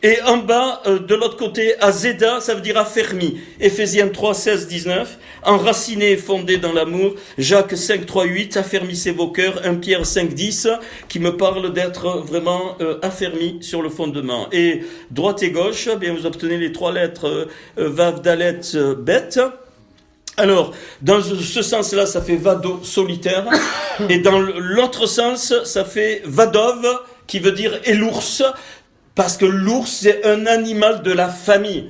Et en bas, de l'autre côté, Azeda, ça veut dire affermi. Éphésiens 3, 16, 19. Enraciné et fondé dans l'amour. Jacques 5, 3, 8. Affermissez vos cœurs. 1 Pierre 5, 10. Qui me parle d'être vraiment affermi sur le fondement. Et droite et gauche, bien vous obtenez les 3 lettres Vav, Dalet, Bet. Alors, dans ce sens-là, ça fait Vado, solitaire. Et dans l'autre sens, ça fait Vadov, qui veut dire et l'ours. Parce que l'ours, c'est un animal de la famille.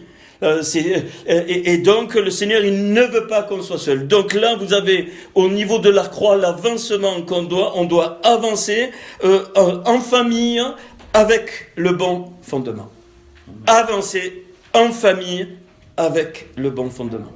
Et donc, le Seigneur, il ne veut pas qu'on soit seul. Donc là, vous avez, au niveau de la croix, l'avancement on doit avancer en famille avec le bon fondement. Avancer en famille avec le bon fondement.